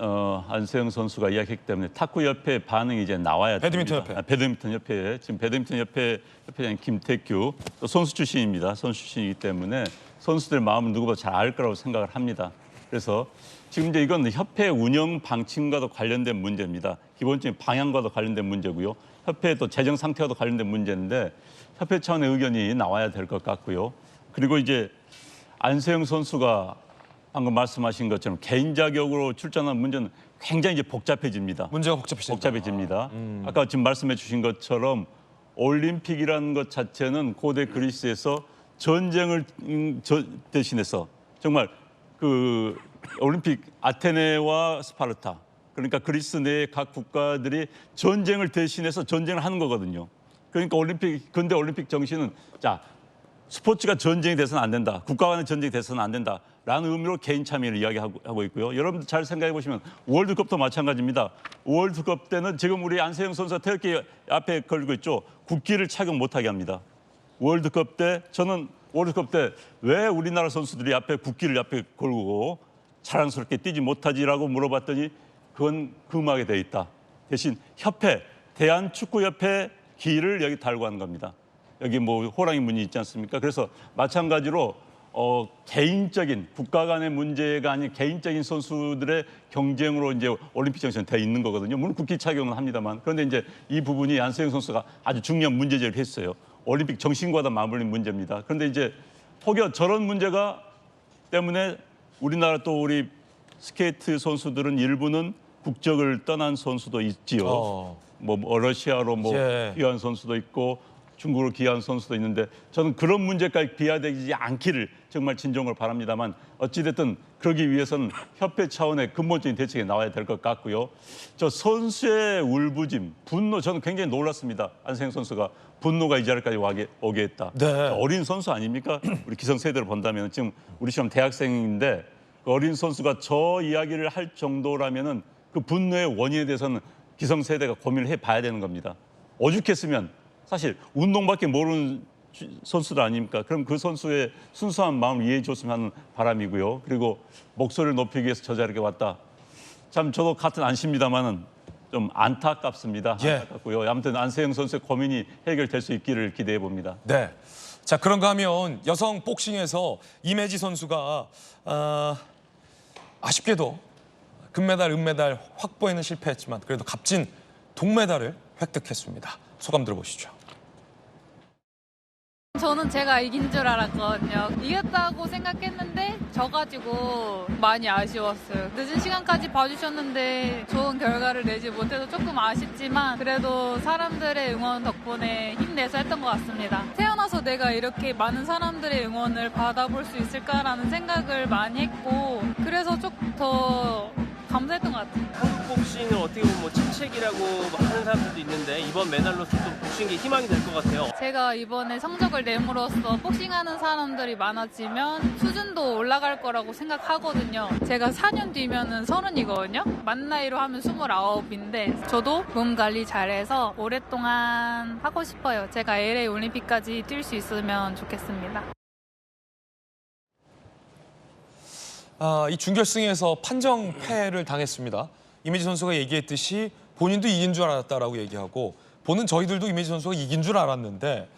안세영 선수가 이야기했기 때문에 탁구협회 반응이 이제 나와야 배드민턴 됩니다. 협회. 배드민턴 협회. 지금 배드민턴 협회장 김태규 또 선수 출신입니다. 선수 출신이기 때문에 선수들 마음을 누구보다 잘 알 거라고 생각을 합니다. 그래서 지금 이제 이건 협회 운영 방침과도 관련된 문제입니다. 기본적인 방향과도 관련된 문제고요. 협회의 또 재정 상태와도 관련된 문제인데 협회 차원의 의견이 나와야 될 것 같고요. 그리고 이제 안세영 선수가 방금 말씀하신 것처럼 개인 자격으로 출전한 문제는 굉장히 이제 복잡해집니다. 문제가 복잡해집니다. 아까 지금 말씀해 주신 것처럼 올림픽이라는 것 자체는 고대 그리스에서 전쟁을 대신해서 정말 그 올림픽 아테네와 스파르타 그러니까 그리스 내 각 국가들이 전쟁을 대신해서 전쟁을 하는 거거든요. 그러니까 근대 올림픽 정신은 자 스포츠가 전쟁이 돼서는 안 된다. 국가 간의 전쟁이 돼서는 안 된다라는 의미로 개인 참여를 이야기하고 있고요. 여러분들 잘 생각해 보시면 월드컵도 마찬가지입니다. 월드컵 때는 지금 우리 안세영 선수가 태극기 앞에 걸고 있죠. 국기를 착용 못하게 합니다. 월드컵 때 저는 월드컵 때 왜 우리나라 선수들이 앞에 국기를 앞에 걸고 자랑스럽게 뛰지 못하지라고 물어봤더니 그건 금하게 돼 있다. 대신 협회, 대한축구협회 기를 여기 달고 하는 겁니다. 여기 뭐 호랑이 문이 있지 않습니까? 그래서 마찬가지로 개인적인 국가 간의 문제가 아닌 개인적인 선수들의 경쟁으로 이제 올림픽 정신은 돼 있는 거거든요. 물론 국기 착용은 합니다만 그런데 이제 이 부분이 안세영 선수가 아주 중요한 문제 제기를 했어요. 올림픽 정신과도 맞물린 문제입니다. 그런데 이제 혹여 저런 문제가 때문에 우리나라 또 우리 스케이트 선수들은 일부는 국적을 떠난 선수도 있지요. 뭐 러시아로 귀한 선수도 있고 중국으로 귀한 선수도 있는데 저는 그런 문제까지 비화되지 않기를 정말 진정으로 바랍니다만 어찌됐든 그러기 위해서는 협회 차원의 근본적인 대책이 나와야 될 것 같고요. 저 선수의 울부짐, 분노 저는 굉장히 놀랐습니다. 안세영 선수가 분노가 이 자리까지 오게 했다. 네. 어린 선수 아닙니까? 우리 기성세대로 본다면 지금 우리 시험 대학생인데 그 어린 선수가 저 이야기를 할 정도라면은 그 분노의 원인에 대해서는 기성세대가 고민을 해봐야 되는 겁니다. 오죽했으면 사실 운동밖에 모르는 선수들 아닙니까? 그럼 그 선수의 순수한 마음을 이해해 줬으면 하는 바람이고요. 그리고 목소리를 높이기 위해서 저 자리에 왔다. 참 저도 같은 안심입니다만은 좀 안타깝습니다. 안타깝고요. 아무튼 안세영 선수의 고민이 해결될 수 있기를 기대해 봅니다. 네. 자, 그런가 하면 여성 복싱에서 이매지 선수가 아쉽게도 금메달, 은메달 확보에는 실패했지만 그래도 값진 동메달을 획득했습니다. 소감 들어보시죠. 저는 제가 이긴 줄 알았거든요. 이겼다고 생각했는데 져가지고 많이 아쉬웠어요. 늦은 시간까지 봐주셨는데 좋은 결과를 내지 못해서 조금 아쉽지만 그래도 사람들의 응원 덕분에 힘내서 했던 것 같습니다. 태어나서 내가 이렇게 많은 사람들의 응원을 받아볼 수 있을까라는 생각을 많이 했고 그래서 조금 더 감사했던 것 같아요. 한국 복싱을 어떻게 보면 뭐 침체기라고 하는 사람들도 있는데 이번 메달로서 또 복싱계 희망이 될 것 같아요. 제가 이번에 성적을 내므로써 복싱하는 사람들이 많아지면 수준도 올라갈 거라고 생각하거든요. 제가 4년 뒤면은 30이거든요. 만 나이로 하면 29인데 저도 몸 관리 잘해서 오랫동안 하고 싶어요. 제가 LA 올림픽까지 뛸 수 있으면 좋겠습니다. 이 준결승에서 판정패를 당했습니다. 이매지 선수가 얘기했듯이 본인도 이긴 줄 알았다라고 얘기하고 보는 저희들도 이매지 선수가 이긴 줄 알았는데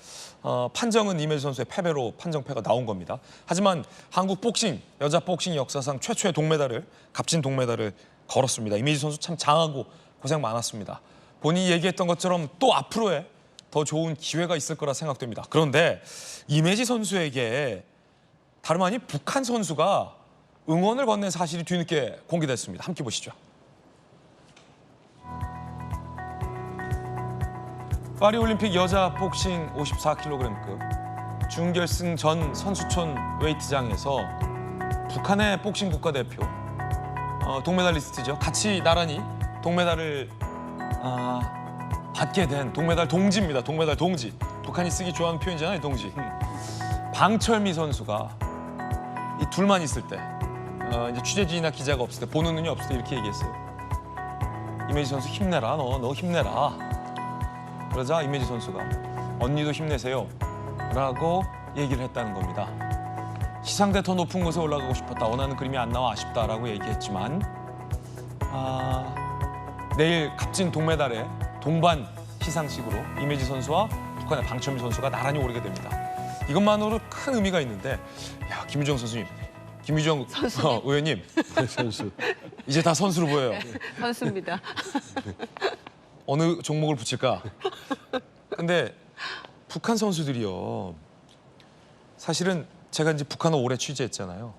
판정은 이매지 선수의 패배로 판정패가 나온 겁니다. 하지만 한국 복싱, 여자 복싱 역사상 최초의 동메달을, 값진 동메달을 걸었습니다. 이매지 선수 참 장하고 고생 많았습니다. 본인이 얘기했던 것처럼 또 앞으로의 더 좋은 기회가 있을 거라 생각됩니다. 그런데 이매지 선수에게 다름 아닌 북한 선수가 응원을 건넨 사실이 뒤늦게 공개됐습니다. 함께 보시죠. 파리올림픽 여자 복싱 54kg급 준결승 전 선수촌 웨이트장에서 북한의 복싱 국가대표 동메달리스트죠. 같이 나란히 동메달을 받게 된 동메달 동지입니다. 동메달 동지. 북한이 쓰기 좋아하는 표현이잖아요. 동지. 방철미 선수가 이 둘만 있을 때 이제 취재진이나 기자가 없을 때 보는 눈이 없을 때 이렇게 얘기했어요. 이매지 선수 힘내라. 너 힘내라. 그러자 이매지 선수가 언니도 힘내세요 라고 얘기를 했다는 겁니다. 시상대 더 높은 곳에 올라가고 싶었다. 원하는 그림이 안 나와 아쉽다라고 얘기했지만 내일 값진 동메달의 동반 시상식으로 이매지 선수와 북한의 방철미 선수가 나란히 오르게 됩니다. 이것만으로 큰 의미가 있는데 야, 김유정 선수님, 김유정 의원님 선수. 이제 다 선수로 보여요. 선수입니다. 어느 종목을 붙일까? 근데 북한 선수들이요. 사실은 제가 이제 북한을 오래 취재했잖아요.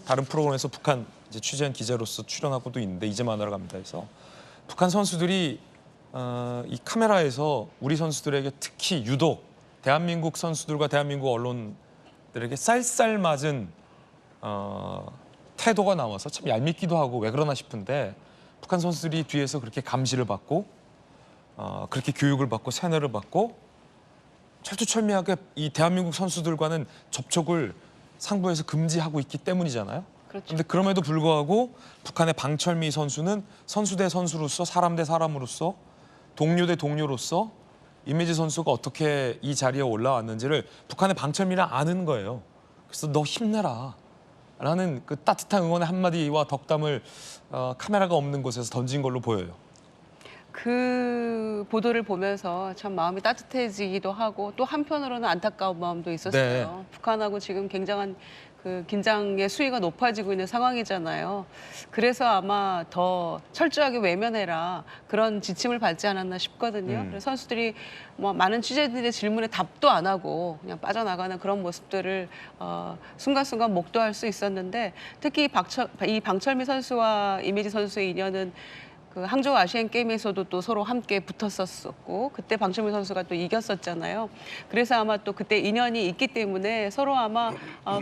다른 프로그램에서 북한 이제 취재한 기자로서 출연하고도 있는데 이제 만나러 갑니다 해서 북한 선수들이 이 카메라에서 우리 선수들에게 특히 유독 대한민국 선수들과 대한민국 언론들에게 쌀쌀맞은 태도가 나와서 참 얄밉기도 하고 왜 그러나 싶은데 북한 선수들이 뒤에서 그렇게 감시를 받고 그렇게 교육을 받고 세뇌를 받고 철두철미하게 이 대한민국 선수들과는 접촉을 상부에서 금지하고 있기 때문이잖아요. 그렇죠. 그런데 그럼에도 불구하고 북한의 방철미 선수는 선수 대 선수로서 사람 대 사람으로서 동료 대 동료로서 이매지 선수가 어떻게 이 자리에 올라왔는지를 북한의 방철미를 아는 거예요. 그래서 너 힘내라 라는 그 따뜻한 응원의 한마디와 덕담을 카메라가 없는 곳에서 던진 걸로 보여요. 그 보도를 보면서 참 마음이 따뜻해지기도 하고 또 한편으로는 안타까운 마음도 있었어요. 네. 북한하고 지금 굉장한 그 긴장의 수위가 높아지고 있는 상황이잖아요. 그래서 아마 더 철저하게 외면해라 그런 지침을 받지 않았나 싶거든요. 그래서 선수들이 뭐 많은 취재진의 질문에 답도 안 하고 그냥 빠져나가는 그런 모습들을 순간순간 목도할 수 있었는데 특히 이 방철미 선수와 이매지 선수의 인연은 그 항저우 아시안 게임에서도 또 서로 함께 붙었었고 그때 방철미 선수가 또 이겼었잖아요. 그래서 아마 또 그때 인연이 있기 때문에 서로 아마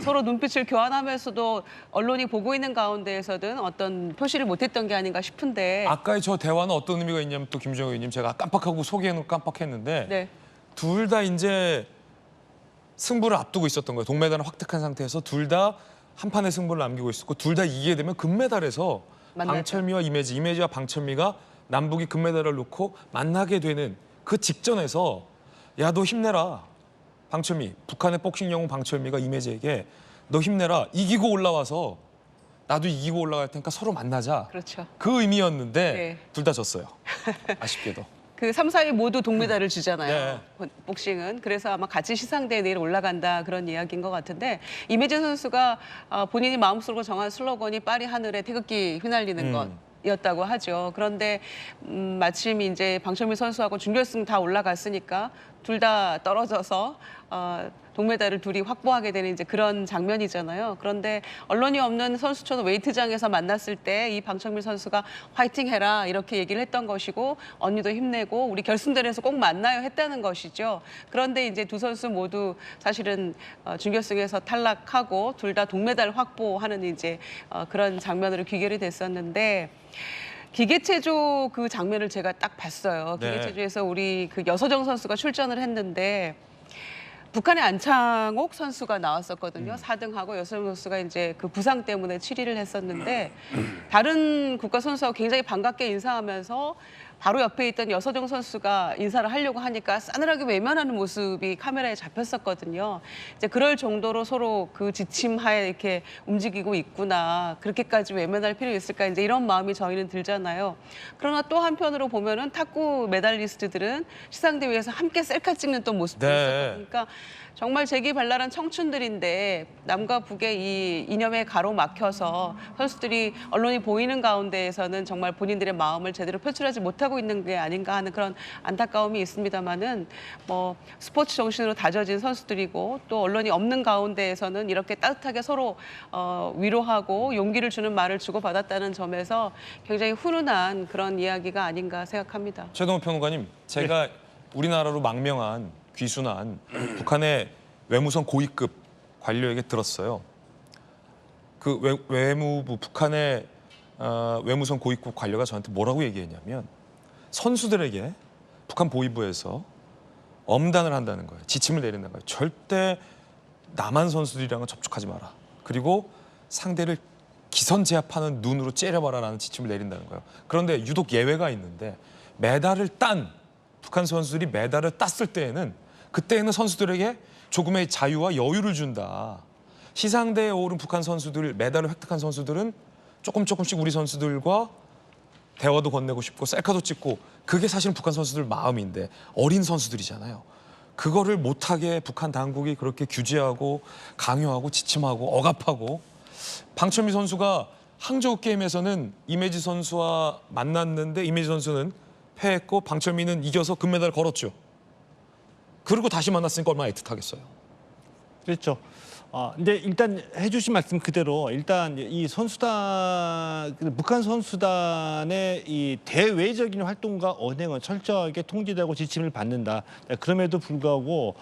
서로 눈빛을 교환하면서도 언론이 보고 있는 가운데에서든 어떤 표시를 못했던 게 아닌가 싶은데. 아까의 저 대화는 어떤 의미가 있냐면 또 김정은 의원님 제가 깜빡하고 소개해놓고 깜빡했는데 네. 둘 다 이제 승부를 앞두고 있었던 거예요. 동메달을 획득한 상태에서 둘 다 한 판의 승부를 남기고 있었고 둘 다 이기게 되면 금메달에서 만나죠. 방철미와 이매지와 방철미가 남북이 금메달을 놓고 만나게 되는 그 직전에서 야, 너 힘내라. 방철미, 북한의 복싱 영웅 방철미가 이매지에게 너 힘내라. 이기고 올라와서 나도 이기고 올라갈 테니까 서로 만나자. 그렇죠. 그 의미였는데 네. 둘 다 졌어요. 아쉽게도. 그 3, 4위 모두 동메달을 주잖아요. 복싱은. 그래서 아마 같이 시상대에 내일 올라간다 그런 이야기인 것 같은데 이매진 선수가 본인이 마음속으로 정한 슬로건이 파리 하늘에 태극기 휘날리는 것. 이었다고 하죠. 그런데 마침 이제 방철민 선수하고 준결승 다 올라갔으니까 둘 다 떨어져서 동메달을 둘이 확보하게 되는 이제 그런 장면이잖아요. 그런데 언론이 없는 선수촌 웨이트장에서 만났을 때 이 방철민 선수가 화이팅 해라 이렇게 얘기를 했던 것이고 언니도 힘내고 우리 결승전에서 꼭 만나요 했다는 것이죠. 그런데 이제 두 선수 모두 사실은 준결승에서 탈락하고 둘 다 동메달 확보하는 이제 그런 장면으로 귀결이 됐었는데 기계체조 그 장면을 제가 딱 봤어요. 네. 기계체조에서 우리 그 여서정 선수가 출전을 했는데 북한의 안창옥 선수가 나왔었거든요. 4등하고 여서정 선수가 이제 그 부상 때문에 7위를 했었는데 다른 국가 선수하고 굉장히 반갑게 인사하면서 바로 옆에 있던 여서정 선수가 인사를 하려고 하니까 싸늘하게 외면하는 모습이 카메라에 잡혔었거든요. 이제 그럴 정도로 서로 그 지침하에 이렇게 움직이고 있구나. 그렇게까지 외면할 필요 있을까? 이제 이런 마음이 저희는 들잖아요. 그러나 또 한편으로 보면은 탁구 메달리스트들은 시상대회에서 함께 셀카 찍는 또 모습도 네. 있었거든요. 그러니까 정말 재기발랄한 청춘들인데 남과 북의 이 이념에 가로막혀서 선수들이 언론이 보이는 가운데에서는 정말 본인들의 마음을 제대로 표출하지 못하고 있는 게 아닌가 하는 그런 안타까움이 있습니다만은 뭐 스포츠 정신으로 다져진 선수들이고 또 언론이 없는 가운데에서는 이렇게 따뜻하게 서로 위로하고 용기를 주는 말을 주고받았다는 점에서 굉장히 훈훈한 그런 이야기가 아닌가 생각합니다. 최동호 평론가님, 제가 우리나라로 망명한 귀순한 북한의 외무성 고위급 관료에게 들었어요. 그 외무부 북한의 외무성 고위급 관료가 저한테 뭐라고 얘기했냐면 선수들에게 북한 보위부에서 엄단을 한다는 거예요. 지침을 내린다는 거예요. 절대 남한 선수들이랑은 접촉하지 마라. 그리고 상대를 기선제압하는 눈으로 째려봐라라는 지침을 내린다는 거예요. 그런데 유독 예외가 있는데 메달을 딴 북한 선수들이 메달을 땄을 때에는 그때는 선수들에게 조금의 자유와 여유를 준다. 시상대에 오른 북한 선수들, 메달을 획득한 선수들은 조금씩 우리 선수들과 대화도 건네고 싶고 셀카도 찍고 그게 사실은 북한 선수들 마음인데 어린 선수들이잖아요. 그거를 못하게 북한 당국이 그렇게 규제하고 강요하고 지침하고 억압하고 방철민 선수가 항저우 게임에서는 이매지 선수와 만났는데 이매지 선수는 패했고 방철민은 이겨서 금메달을 걸었죠. 그리고 다시 만났으니까 얼마나 애틋하겠어요. 그렇죠. 근데 일단 해주신 말씀 그대로 일단 이 선수단, 북한 선수단의 이 대외적인 활동과 언행은 철저하게 통제되고 지침을 받는다. 그럼에도 불구하고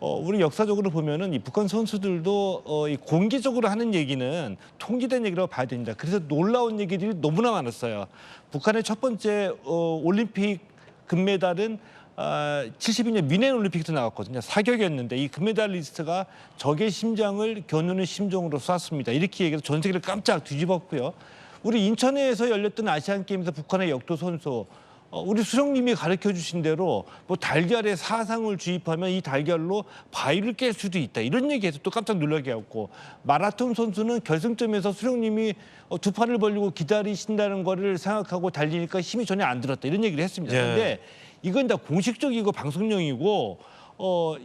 우리 역사적으로 보면은 이 북한 선수들도 이 공개적으로 하는 얘기는 통제된 얘기라고 봐야 됩니다. 그래서 놀라운 얘기들이 너무나 많았어요. 북한의 첫 번째 올림픽 금메달은 72년 미넨 올림픽에서 나왔거든요. 사격이었는데 이 금메달 리스트가 적의 심장을 겨누는 심정으로 쐈습니다. 이렇게 얘기해서 전 세계를 깜짝 뒤집었고요. 우리 인천에서 열렸던 아시안 게임에서 북한의 역도 선수 우리 수령님이 가르쳐 주신 대로 뭐 달걀에 사상을 주입하면 이 달걀로 바위를 깰 수도 있다. 이런 얘기해서 또 깜짝 놀라게 했고 마라톤 선수는 결승점에서 수령님이 두 팔을 벌리고 기다리신다는 거를 생각하고 달리니까 힘이 전혀 안 들었다. 이런 얘기를 했습니다. 그런데 이건 다 공식적이고 방송용이고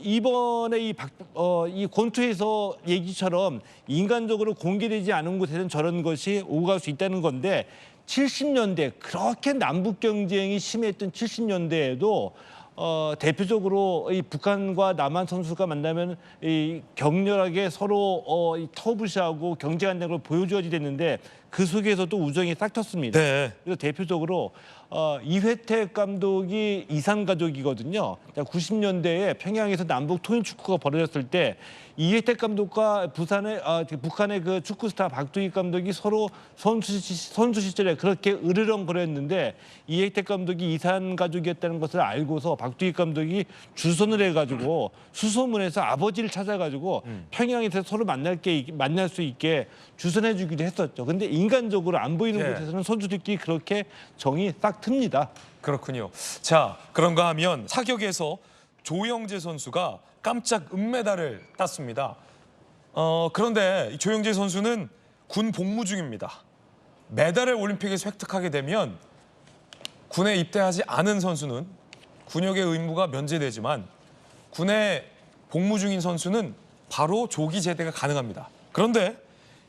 이번에 이 권투에서 얘기처럼 인간적으로 공개되지 않은 곳에는 저런 것이 오고 갈 수 있다는 건데 70년대 그렇게 남북 경쟁이 심했던 70년대에도 대표적으로 이 북한과 남한 선수가 만나면 이 격렬하게 서로 터부시하고 경쟁한다는 걸 보여줘야지 됐는데 그 속에서도 우정이 싹 텄습니다. 네. 그래서 대표적으로 이회택 감독이 이산 가족이거든요. 90년대에 평양에서 남북 통일 축구가 벌어졌을 때 이회택 감독과 북한의 그 축구 스타 박두익 감독이 서로 선수 시절에 그렇게 으르렁거렸는데 이회택 감독이 이산 가족이었다는 것을 알고서 박두익 감독이 주선을 해가지고 수소문해서 아버지를 찾아가지고 평양에서 서로 만날 수 있게 주선해주기도 했었죠. 근데 인간적으로 안 보이는 곳에서는 선수들끼리 그렇게 정이 싹 틉니다. 그렇군요. 자, 그런가 하면 사격에서 조영재 선수가 깜짝 은메달을 땄습니다. 그런데 조영재 선수는 군 복무 중입니다. 메달을 올림픽에서 획득하게 되면 군에 입대하지 않은 선수는 군역의 의무가 면제되지만 군에 복무 중인 선수는 바로 조기 제대가 가능합니다. 그런데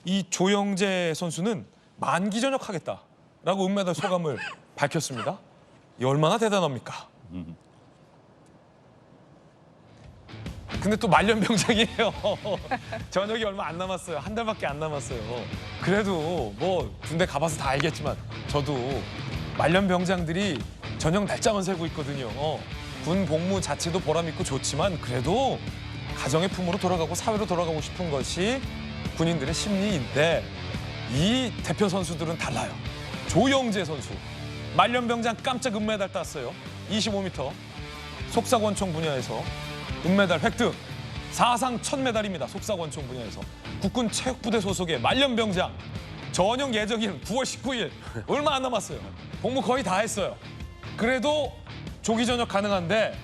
이 조영재 선수는 만기 전역하겠다. 라고 은메달 소감을 밝혔습니다. 이 얼마나 대단합니까? 근데 또 말년병장이에요. 전역이 얼마 안 남았어요. 한 달밖에 안 남았어요. 그래도 뭐 군대 가봐서 다 알겠지만 저도 말년병장들이 전역 날짜만 세고 있거든요. 군 복무 자체도 보람있고 좋지만 그래도 가정의 품으로 돌아가고 사회로 돌아가고 싶은 것이 군인들의 심리인데 이 대표 선수들은 달라요. 조영재 선수, 말년병장 깜짝 은메달 땄어요. 25m 속사권총 분야에서 은메달 획득. 사상 첫 메달입니다. 속사권총 분야에서. 국군 체육부대 소속의 말년병장. 전역 예정일은 9월 19일. 얼마 안 남았어요. 복무 거의 다 했어요. 그래도 조기 전역 가능한데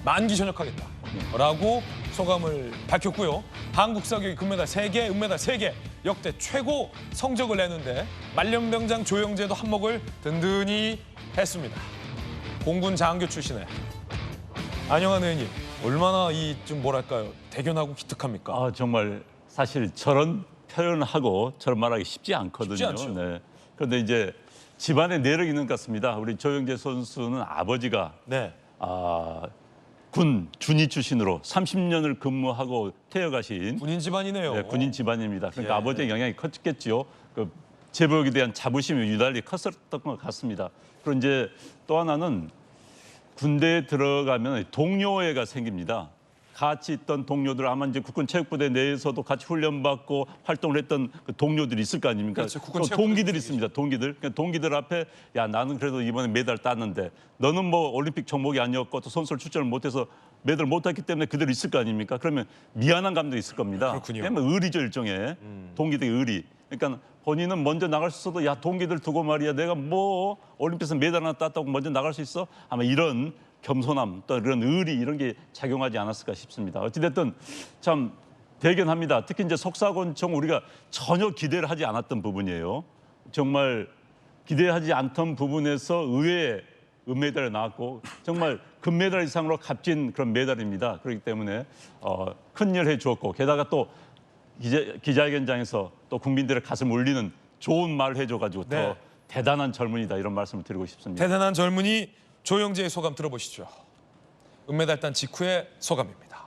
만기 전역하겠다. 라고 소감을 밝혔고요. 한국 사격이 금메달 3개, 은메달 3개. 역대 최고 성적을 내는데 말년병장 조영재도 한몫을 든든히 했습니다. 공군 장교 출신의 안영환 의원님, 얼마나 이 좀 뭐랄까요, 대견하고 기특합니까? 아, 정말 사실 저런 표현하고 저런 말하기 쉽지 않거든요. 쉽지 않죠. 네. 그런데 이제 집안에 내력이 있는 것 같습니다. 우리 조영재 선수는 아버지가 네. 군 준위 출신으로 30년을 근무하고 퇴역하신 군인 집안이네요. 네, 군인 집안입니다. 그러니까 예. 아버지의 영향이 컸겠지요. 그 제복에 대한 자부심이 유달리 컸었던 것 같습니다. 그리고 이제 또 하나는 군대에 들어가면 동료애가 생깁니다. 같이 있던 동료들, 아마 이제 국군 체육부대 내에서도 같이 훈련받고 활동을 했던 그 동료들이 있을 거 아닙니까? 그렇죠. 국군 또 체육부대 동기들이 있습니다. 동기들. 그러니까 동기들 앞에 야, 나는 그래도 이번에 메달 땄는데 너는 뭐 올림픽 종목이 아니었고 또 선수를 출전을 못해서 메달 못 땄기 때문에 그대로 있을 거 아닙니까? 그러면 미안한 감도 있을 겁니다. 그렇군요. 왜냐면 의리죠, 일종의. 동기들의 의리. 그러니까 본인은 먼저 나갈 수 있어도 야, 동기들 두고 말이야. 내가 뭐 올림픽에서 메달 하나 땄다고 먼저 나갈 수 있어? 아마 이런 겸손함, 또 이런 의리 이런 게 작용하지 않았을까 싶습니다. 어찌됐든 참 대견합니다. 특히 이제 속사권총 우리가 전혀 기대를 하지 않았던 부분이에요. 정말 기대하지 않던 부분에서 의외의 은메달이 나왔고 정말 금메달 이상으로 값진 그런 메달입니다. 그렇기 때문에 큰일 해주었고 게다가 또 기자회견장에서 또 국민들의 가슴 울리는 좋은 말 해줘가지고 네. 더 대단한 젊은이다 이런 말씀을 드리고 싶습니다. 대단한 젊은이 조영재의 소감 들어보시죠. 은메달 딴 직후의 소감입니다.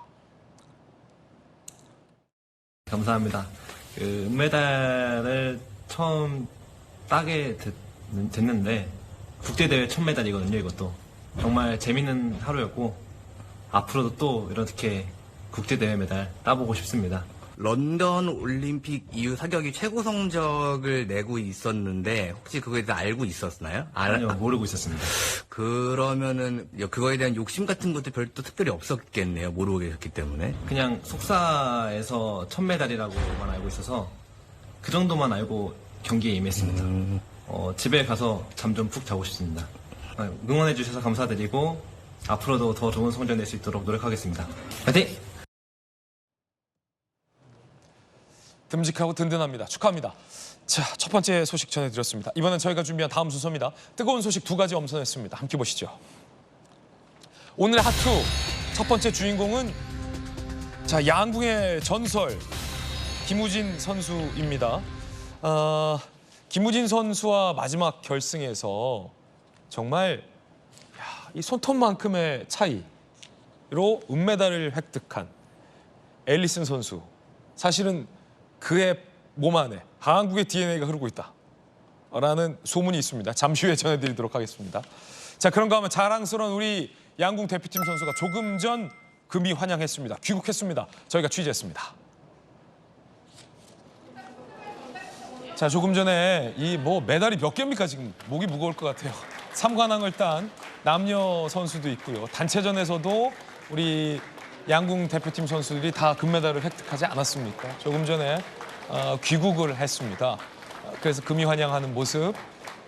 감사합니다. 그 은메달을 처음 따게 됐는데 국제대회 첫 메달이거든요. 이것도 정말 재밌는 하루였고 앞으로도 또 이렇게 국제대회 메달 따보고 싶습니다. 런던 올림픽 이후 사격이 최고 성적을 내고 있었는데 혹시 그거에 대해서 알고 있었나요? 아니요, 모르고 있었습니다. 그러면은 그거에 대한 욕심 같은 것도 별도 특별히 없었겠네요. 모르고 계셨기 때문에. 그냥 속사에서 첫 메달이라고만 알고 있어서 그 정도만 알고 경기에 임했습니다. 집에 가서 잠 좀 푹 자고 싶습니다. 응원해 주셔서 감사드리고 앞으로도 더 좋은 성적 낼 수 있도록 노력하겠습니다. 파이팅! 듬직하고 든든합니다. 축하합니다. 자, 첫 번째 소식 전해드렸습니다. 이번엔 저희가 준비한 다음 순서입니다. 뜨거운 소식 2가지 엄선했습니다. 함께 보시죠. 오늘의 핫투 첫 번째 주인공은 자, 양궁의 전설 김우진 선수입니다. 김우진 선수와 마지막 결승에서 정말 이 손톱만큼의 차이로 은메달을 획득한 앨리슨 선수. 사실은 그의 몸 안에 한국의 DNA가 흐르고 있다라는 소문이 있습니다. 잠시 후에 전해드리도록 하겠습니다. 자, 그런가 하면 자랑스러운 우리 양궁 대표팀 선수가 조금 전 금이 환영했습니다. 귀국했습니다. 저희가 취재했습니다. 자, 조금 전에 이 뭐 메달이 몇 개입니까 지금 목이 무거울 것 같아요. 3관왕을 딴 남녀 선수도 있고요. 단체전에서도 우리 양궁 대표팀 선수들이 다 금메달을 획득하지 않았습니까? 조금 전에 귀국을 했습니다. 그래서 금이 환영하는 모습,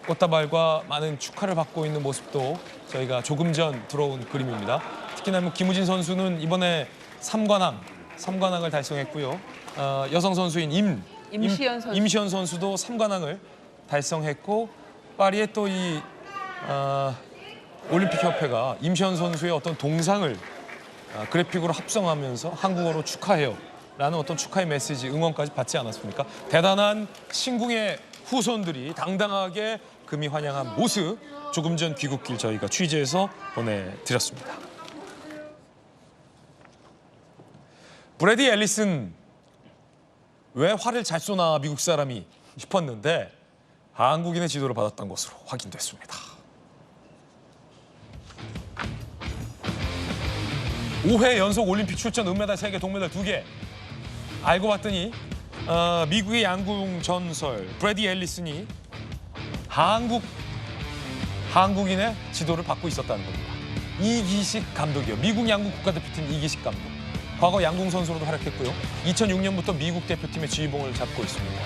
꽃다발과 많은 축하를 받고 있는 모습도 저희가 조금 전 들어온 그림입니다. 특히나 뭐 김우진 선수는 이번에 3관왕을 달성했고요. 여성 선수인 임시현 선수도 3관왕을 달성했고 파리에 또 이 올림픽 협회가 임시현 선수의 어떤 동상을 그래픽으로 합성하면서 한국어로 축하해요 라는 어떤 축하의 메시지, 응원까지 받지 않았습니까? 대단한 신궁의 후손들이 당당하게 금이 환영한 모습 조금 전 귀국길 저희가 취재해서 보내드렸습니다. 브래디 앨리슨 왜 화를 잘 쏘나 미국 사람이 싶었는데 한국인의 지도를 받았던 것으로 확인됐습니다. 5회 연속 올림픽 출전 은메달 3개, 동메달 2개. 알고 봤더니 미국의 양궁 전설 브래디 앨리슨이 한국인의 지도를 받고 있었다는 겁니다. 이기식 감독이요. 미국 양궁 국가대표팀 이기식 감독. 과거 양궁 선수로도 활약했고요. 2006년부터 미국 대표팀의 지휘봉을 잡고 있습니다.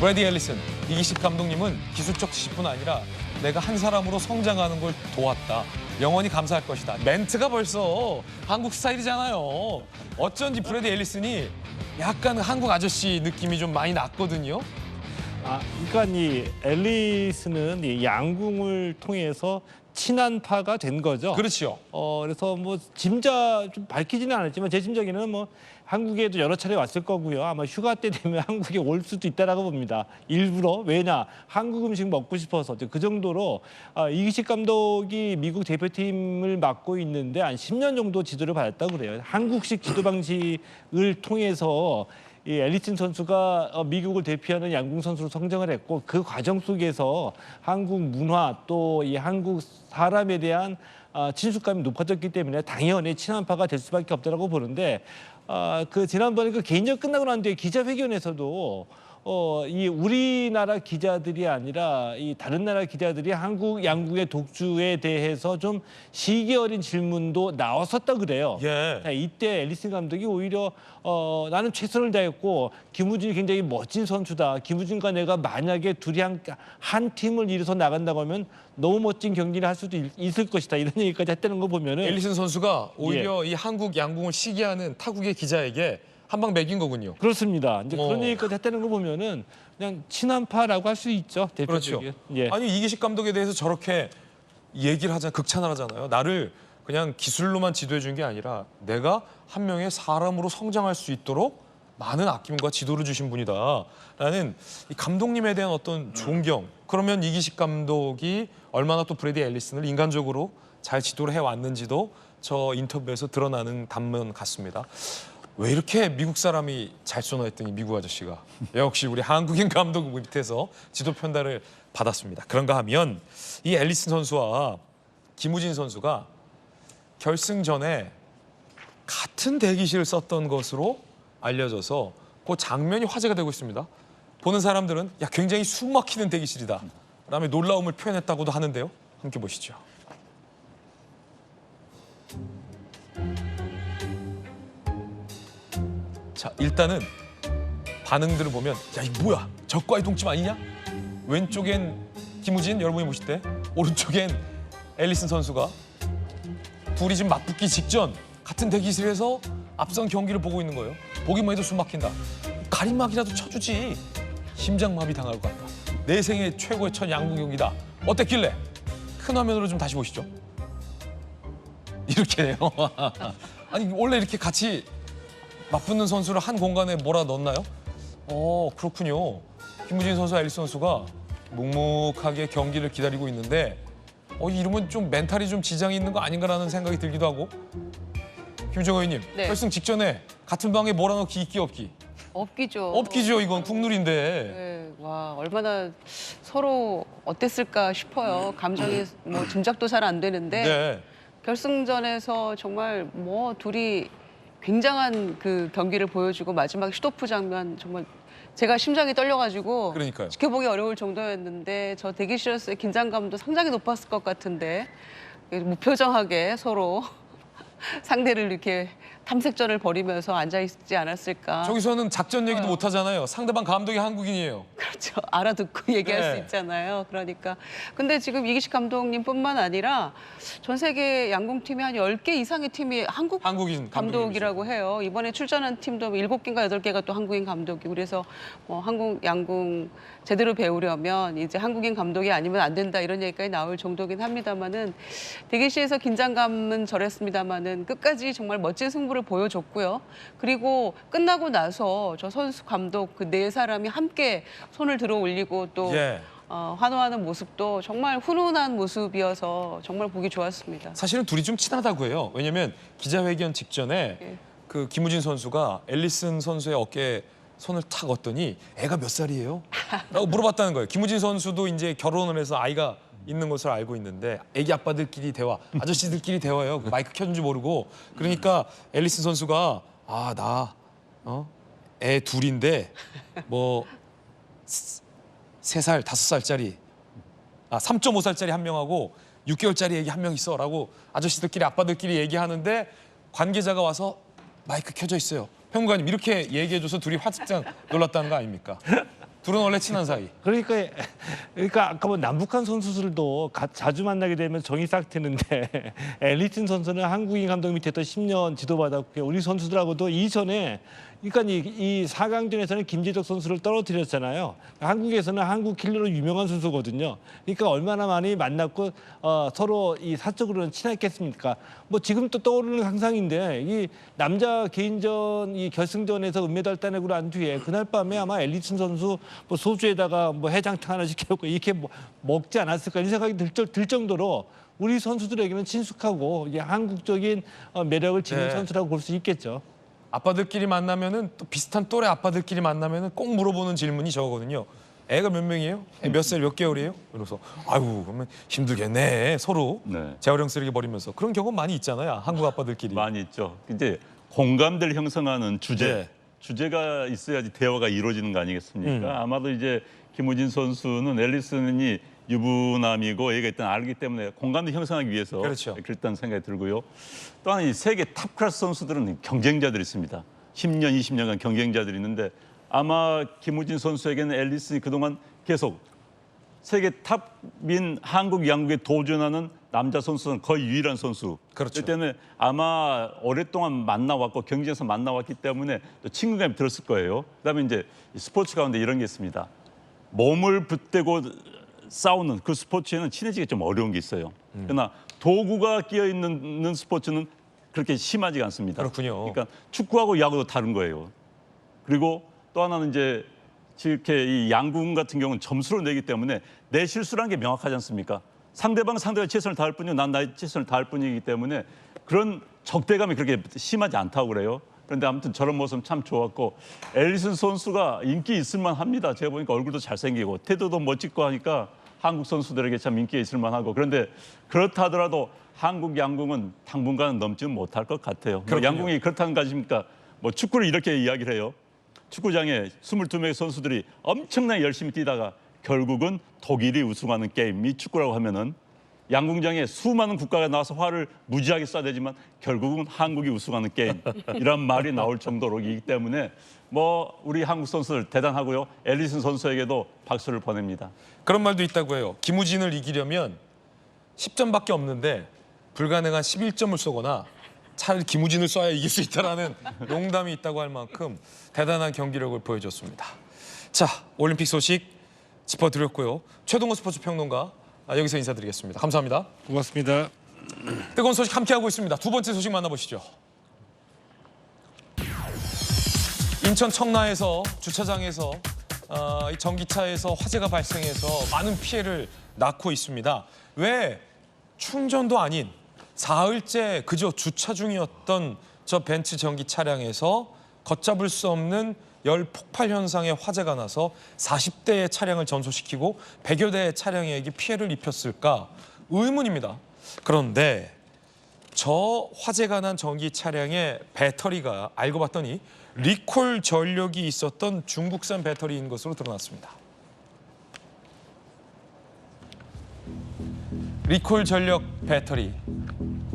브래디 앨리슨, 이기식 감독님은 기술적 지식뿐 아니라 내가 한 사람으로 성장하는 걸 도왔다. 영원히 감사할 것이다. 멘트가 벌써 한국 스타일이잖아요. 어쩐지 브래디 앨리슨이 약간 한국 아저씨 느낌이 좀 많이 났거든요. 그러니까 이 앨리슨은 이 양궁을 통해서 친한파가 된 거죠. 그렇죠. 그래서 뭐 짐작 좀 밝히지는 않았지만 제 짐작에는 뭐 한국에도 여러 차례 왔을 거고요. 아마 휴가 때 되면 한국에 올 수도 있다라고 봅니다. 일부러 왜냐 한국 음식 먹고 싶어서 그 정도로 이기식 감독이 미국 대표팀을 맡고 있는데 한 10년 정도 지도를 받았다고 그래요. 한국식 지도 방식을 통해서 이 앨리슨 선수가 미국을 대표하는 양궁 선수로 성장을 했고 그 과정 속에서 한국 문화 또 이 한국 사람에 대한 친숙감이 높아졌기 때문에 당연히 친한파가 될 수밖에 없다라고 보는데 그 지난번에 그 개인전 끝나고 난 뒤에 기자회견에서도 이 우리나라 기자들이 아니라 이 다른 나라 기자들이 한국 양궁의 독주에 대해서 좀 시기 어린 질문도 나왔었다 그래요. 예. 이때 앨리슨 감독이 오히려 나는 최선을 다했고 김우진이 굉장히 멋진 선수다. 김우진과 내가 만약에 둘이 한 팀을 이뤄서 나간다고 하면 너무 멋진 경기를 할 수도 있을 것이다. 이런 얘기까지 했다는 거 보면은 앨리슨 선수가 오히려 이 한국 양궁을 시기하는 타국의 기자에게 한 방 매긴 거군요. 그렇습니다. 이제 그런 얘기까지 했다는 거 보면은 그냥 친한파라고 할 수 있죠. 그렇죠. 예. 아니 이기식 감독에 대해서 저렇게 얘기를 극찬을 하잖아요. 나를 그냥 기술로만 지도해 준 게 아니라 내가 한 명의 사람으로 성장할 수 있도록 많은 아낌과 지도를 주신 분이다라는 이 감독님에 대한 어떤 존경. 그러면 이기식 감독이 얼마나 또 브래디 앨리슨을 인간적으로 잘 지도를 해왔는지도 저 인터뷰에서 드러나는 단면 같습니다. 왜 이렇게 미국 사람이 잘 쏘나 했더니 미국 아저씨가 역시 우리 한국인 감독 밑에서 지도 편달을 받았습니다. 그런가 하면 이 앨리슨 선수와 김우진 선수가 결승전에 같은 대기실을 썼던 것으로 알려져서 그 장면이 화제가 되고 있습니다. 보는 사람들은 야 굉장히 숨 막히는 대기실이다 라며 놀라움을 표현했다고도 하는데요. 함께 보시죠. 자, 일단은 반응들을 보면 야, 이거 뭐야? 적과의 동침 아니냐? 왼쪽엔 김우진 여러분이 보실 때 오른쪽엔 앨리슨 선수가 둘이 지금 맞붙기 직전 같은 대기실에서 앞선 경기를 보고 있는 거예요. 보기만 해도 숨 막힌다. 가림막이라도 쳐주지. 심장마비 당할 것 같다. 내 생애 최고의 첫 양궁 경기다. 어땠길래? 큰 화면으로 좀 다시 보시죠. 이렇게 해요. 아니 원래 이렇게 같이 맞붙는 선수를 한 공간에 몰아 넣나요? 그렇군요. 김우진 선수와 앨리슨 선수가 묵묵하게 경기를 기다리고 있는데 이러면 좀 멘탈이 좀 지장이 있는 거 아닌가라는 생각이 들기도 하고. 김정호 의원님, 네. 결승 직전에 같은 방에 몰아넣기 있기 없기? 없기죠. 없기죠. 이건 국룰인데. 네, 와 얼마나 서로 어땠을까 싶어요. 감정이 뭐 짐작도 잘 안 되는데 네. 결승전에서 정말 뭐 둘이 굉장한 그 경기를 보여주고 마지막 슈토프 장면 정말 제가 심장이 떨려가지고 그러니까요. 지켜보기 어려울 정도였는데 저 대기실에서의 긴장감도 상당히 높았을 것 같은데 무표정하게 서로 상대를 이렇게 탐색전을 벌이면서 앉아있지 않았을까. 저기서는 작전 얘기도 못 하잖아요. 상대방 감독이 한국인이에요. 그렇죠. 알아듣고 얘기할 네. 수 있잖아요. 그러니까. 근데 지금 이기식 감독님뿐만 아니라 전 세계 양궁팀이 한 10개 이상의 팀이 한국인 감독이라고 해요. 이번에 출전한 팀도 7개인가 8개가 또 한국인 감독이고 그래서 한국 양궁 제대로 배우려면 이제 한국인 감독이 아니면 안 된다 이런 얘기까지 나올 정도긴 합니다만은 대기실에서 긴장감은 저랬습니다만은 끝까지 정말 멋진 승부를 승부를 보여줬고요. 그리고 끝나고 나서 저 선수 감독 그 네 사람이 함께 손을 들어 올리고 또 예. 환호하는 모습도 정말 훈훈한 모습이어서 정말 보기 좋았습니다. 사실은 둘이 좀 친하다고 해요. 왜냐면 기자회견 직전에 예. 그 김우진 선수가 앨리슨 선수의 어깨에 손을 탁 얹더니 애가 몇 살이에요? 라고 물어봤다는 거예요. 김우진 선수도 이제 결혼을 해서 아이가 있는 것을 알고 있는데 애기 아빠들끼리 대화, 아저씨들끼리 대화예요. 마이크 켜준지 모르고. 그러니까 앨리슨 선수가 애 둘인데 뭐 3살, 5살짜리 3.5살짜리 한 명하고 6개월짜리 애기 한 명 있어라고 아저씨들끼리 아빠들끼리 얘기하는데 관계자가 와서 마이크 켜져 있어요. 평론가님 이렇게 얘기해줘서 둘이 화직장 놀랐다는 거 아닙니까? 둘은 원래 친한 사이. 그러니까 아까 뭐 남북한 선수들도 자주 만나게 되면 정이 싹 트는데 앨리슨 선수는 한국인 감독 밑에서 10년 지도받았고요. 우리 선수들하고도 이전에 그러니까 이 4강전에서는 김재적 선수를 떨어뜨렸잖아요. 한국에서는 한국 킬러로 유명한 선수거든요. 그러니까 얼마나 많이 만났고 서로 이 사적으로는 친했겠습니까? 뭐 지금 또 떠오르는 상상인데 이 남자 개인전 이 결승전에서 은메달 따내고 난 뒤에 그날 밤에 아마 앨리슨 선수 뭐 소주에다가 뭐 해장탕 하나 시켜고 이렇게 먹지 않았을까 이런 생각이 들 정도로 우리 선수들에게는 친숙하고 이제 한국적인 매력을 지닌 선수라고 볼 수 있겠죠. 아빠들끼리 만나면은 또 비슷한 또래 아빠들끼리 만나면은 꼭 물어보는 질문이 저거거든요. 애가 몇 명이에요? 애 몇 살, 몇 개월이에요? 그래서 아유 그러면 힘들겠네 서로 재활용쓰레기 버리면서 그런 경우 많이 있잖아요. 한국 아빠들끼리. 많이 있죠. 이제 공감대를 형성하는 주제가 있어야지 대화가 이루어지는 거 아니겠습니까? 아마도 이제 김우진 선수는 앨리슨이 유부남이고 애가 일단 알기 때문에 공감대 형성하기 위해서 그랬다는 생각이 들고요. 또한 이 세계 탑 클래스 선수들은 경쟁자들이 있습니다. 10년, 20년간 경쟁자들이 있는데 아마 김우진 선수에게는 앨리슨이 그동안 계속 세계 탑인 한국 양국에 도전하는 남자 선수는 거의 유일한 선수. 그렇기 때문에 아마 오랫동안 만나왔고 경기에서 만나왔기 때문에 또 친근감이 들었을 거예요. 그다음에 이제 스포츠 가운데 이런 게 있습니다. 몸을 붙대고 싸우는 그 스포츠에는 친해지기 좀 어려운 게 있어요. 그러나 도구가 끼어 있는 스포츠는 그렇게 심하지가 않습니다. 그렇군요. 그러니까 축구하고 야구도 다른 거예요. 그리고 또 하나는 이제 이렇게 이 양궁 같은 경우는 점수를 내기 때문에 내 실수라는 게 명확하지 않습니까? 상대가 최선을 다할 뿐이고 난 나의 최선을 다할 뿐이기 때문에 그런 적대감이 그렇게 심하지 않다고 그래요. 그런데 아무튼 저런 모습 참 좋았고 앨리슨 선수가 인기 있을 만합니다. 제가 보니까 얼굴도 잘생기고 태도도 멋지고 하니까 한국 선수들에게 참 인기가 있을 만하고 그런데 그렇다 하더라도 한국 양궁은 당분간은 넘지는 못할 것 같아요. 뭐 양궁이 그렇다는 거 아십니까? 뭐 축구를 이렇게 이야기를 해요. 축구장에 22명의 선수들이 엄청나게 열심히 뛰다가 결국은 독일이 우승하는 게임이 축구라고 하면은 양궁장에 수많은 국가가 나와서 화를 무지하게 쏴대지만 결국은 한국이 우승하는 게임 이런 말이 나올 정도로이기 때문에 뭐 우리 한국 선수들 대단하고요. 앨리슨 선수에게도 박수를 보냅니다. 그런 말도 있다고 해요. 김우진을 이기려면 10점밖에 없는데 불가능한 11점을 쏘거나 차라리 김우진을 쏴야 이길 수 있다라는 농담이 있다고 할 만큼 대단한 경기력을 보여줬습니다. 자, 올림픽 소식 짚어드렸고요. 최동호 스포츠 평론가 여기서 인사드리겠습니다. 감사합니다. 고맙습니다. 뜨거운 소식 함께하고 있습니다. 두 번째 소식 만나보시죠. 인천 청라에서 주차장에서 이 전기차에서 화재가 발생해서 많은 피해를 낳고 있습니다. 왜 충전도 아닌 사흘째 그저 주차 중이었던 저 벤츠 전기 차량에서 걷잡을 수 없는 열 폭발 현상의 화재가 나서 40대의 차량을 전소시키고 100여 대의 차량에게 피해를 입혔을까 의문입니다. 그런데 저 화재가 난 전기 차량의 배터리가 알고 봤더니 리콜 전력이 있었던 중국산 배터리인 것으로 드러났습니다. 리콜 전력 배터리.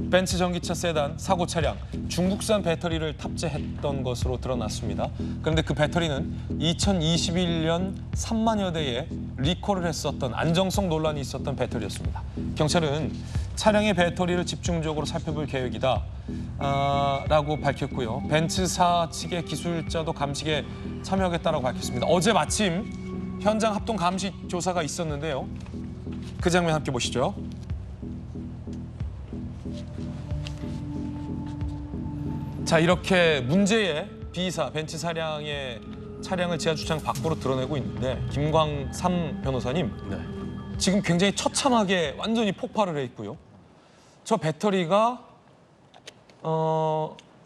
벤츠 전기차 세단 사고 차량 중국산 배터리를 탑재했던 것으로 드러났습니다. 그런데 그 배터리는 2021년 3만여 대에 리콜을 했었던 안정성 논란이 있었던 배터리였습니다. 경찰은 차량의 배터리를 집중적으로 살펴볼 계획이다 라고 밝혔고요. 벤츠사 측의 기술자도 감식에 참여하겠다라고 밝혔습니다. 어제 마침 현장 합동 감식 조사가 있었는데요. 그 장면 함께 보시죠. 자, 이렇게 문제의 B사 벤츠 차량을 지하 주차장 밖으로 드러내고 있는데 김광삼 변호사님, 지금 굉장히 처참하게 완전히 폭발을 해 있고요. 저 배터리가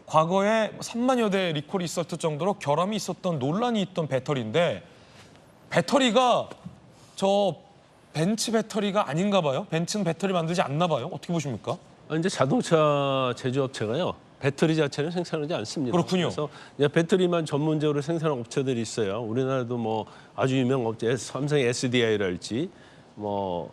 과거에 3만여 대 리콜이 있었을 정도로 결함이 있었던 논란이 있던 배터리인데 배터리가 저 벤츠 배터리가 아닌가 봐요. 벤츠는 배터리 만들지 않나 봐요. 어떻게 보십니까? 이제 자동차 제조업체가요. 배터리 자체는 생산하지 않습니다. 그렇군요. 그래서 이제 배터리만 전문적으로 생산하는 업체들이 있어요. 우리나라도 뭐 아주 유명 업체, 삼성 SDI랄지 뭐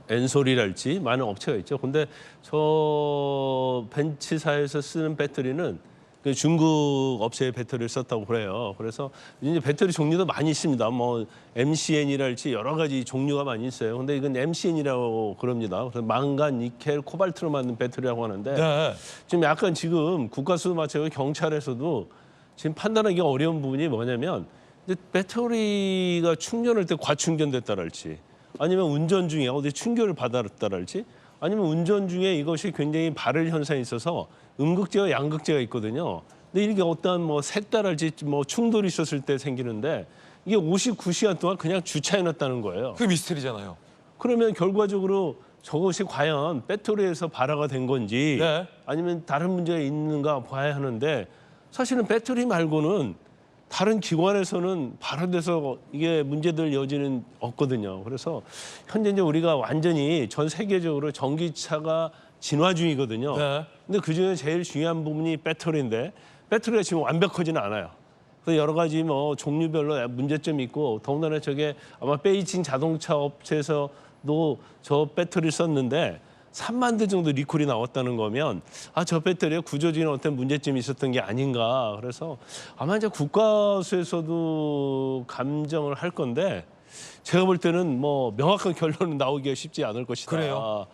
엔솔이랄지 많은 업체가 있죠. 근데 저 벤츠사에서 쓰는 배터리는 그 중국 업체의 배터리를 썼다고 그래요. 그래서 이제 배터리 종류도 많이 있습니다. 뭐 MCN이랄지 여러 가지 종류가 많이 있어요. 근데 이건 MCN이라고 그럽니다. 그래서 망간, 니켈, 코발트로 만든 배터리라고 하는데 네. 지금 약간 지금 국가수도 마찬가지로 경찰에서도 지금 판단하기 어려운 부분이 뭐냐면 이제 배터리가 충전할 때 과충전됐다랄지 아니면 운전 중에 어디 충격을 받았다랄지 아니면 운전 중에 이것이 굉장히 발열 현상이 있어서 음극재와 양극재가 있거든요. 근데 이게 어떠한 뭐 색달할지 뭐 충돌이 있었을 때 생기는데 이게 59시간 동안 그냥 주차해놨다는 거예요. 그게 미스터리잖아요. 그러면 결과적으로 저것이 과연 배터리에서 발화가 된 건지 네. 아니면 다른 문제가 있는가 봐야 하는데 사실은 배터리 말고는 다른 기관에서는 발화돼서 이게 문제될 여지는 없거든요. 그래서 현재 이제 우리가 완전히 전 세계적으로 전기차가 진화 중이거든요. 네. 근데 그중에 제일 중요한 부분이 배터리인데 배터리가 지금 완벽하지는 않아요. 그래서 여러 가지 뭐 종류별로 문제점이 있고 더군다나 저게 아마 베이징 자동차 업체에서도 저 배터리를 썼는데 3만 대 정도 리콜이 나왔다는 거면 저 배터리에 구조적인 어떤 문제점이 있었던 게 아닌가. 그래서 아마 이제 국가수에서도 감정을 할 건데 제가 볼 때는 뭐 명확한 결론은 나오기가 쉽지 않을 것이다. 그래요?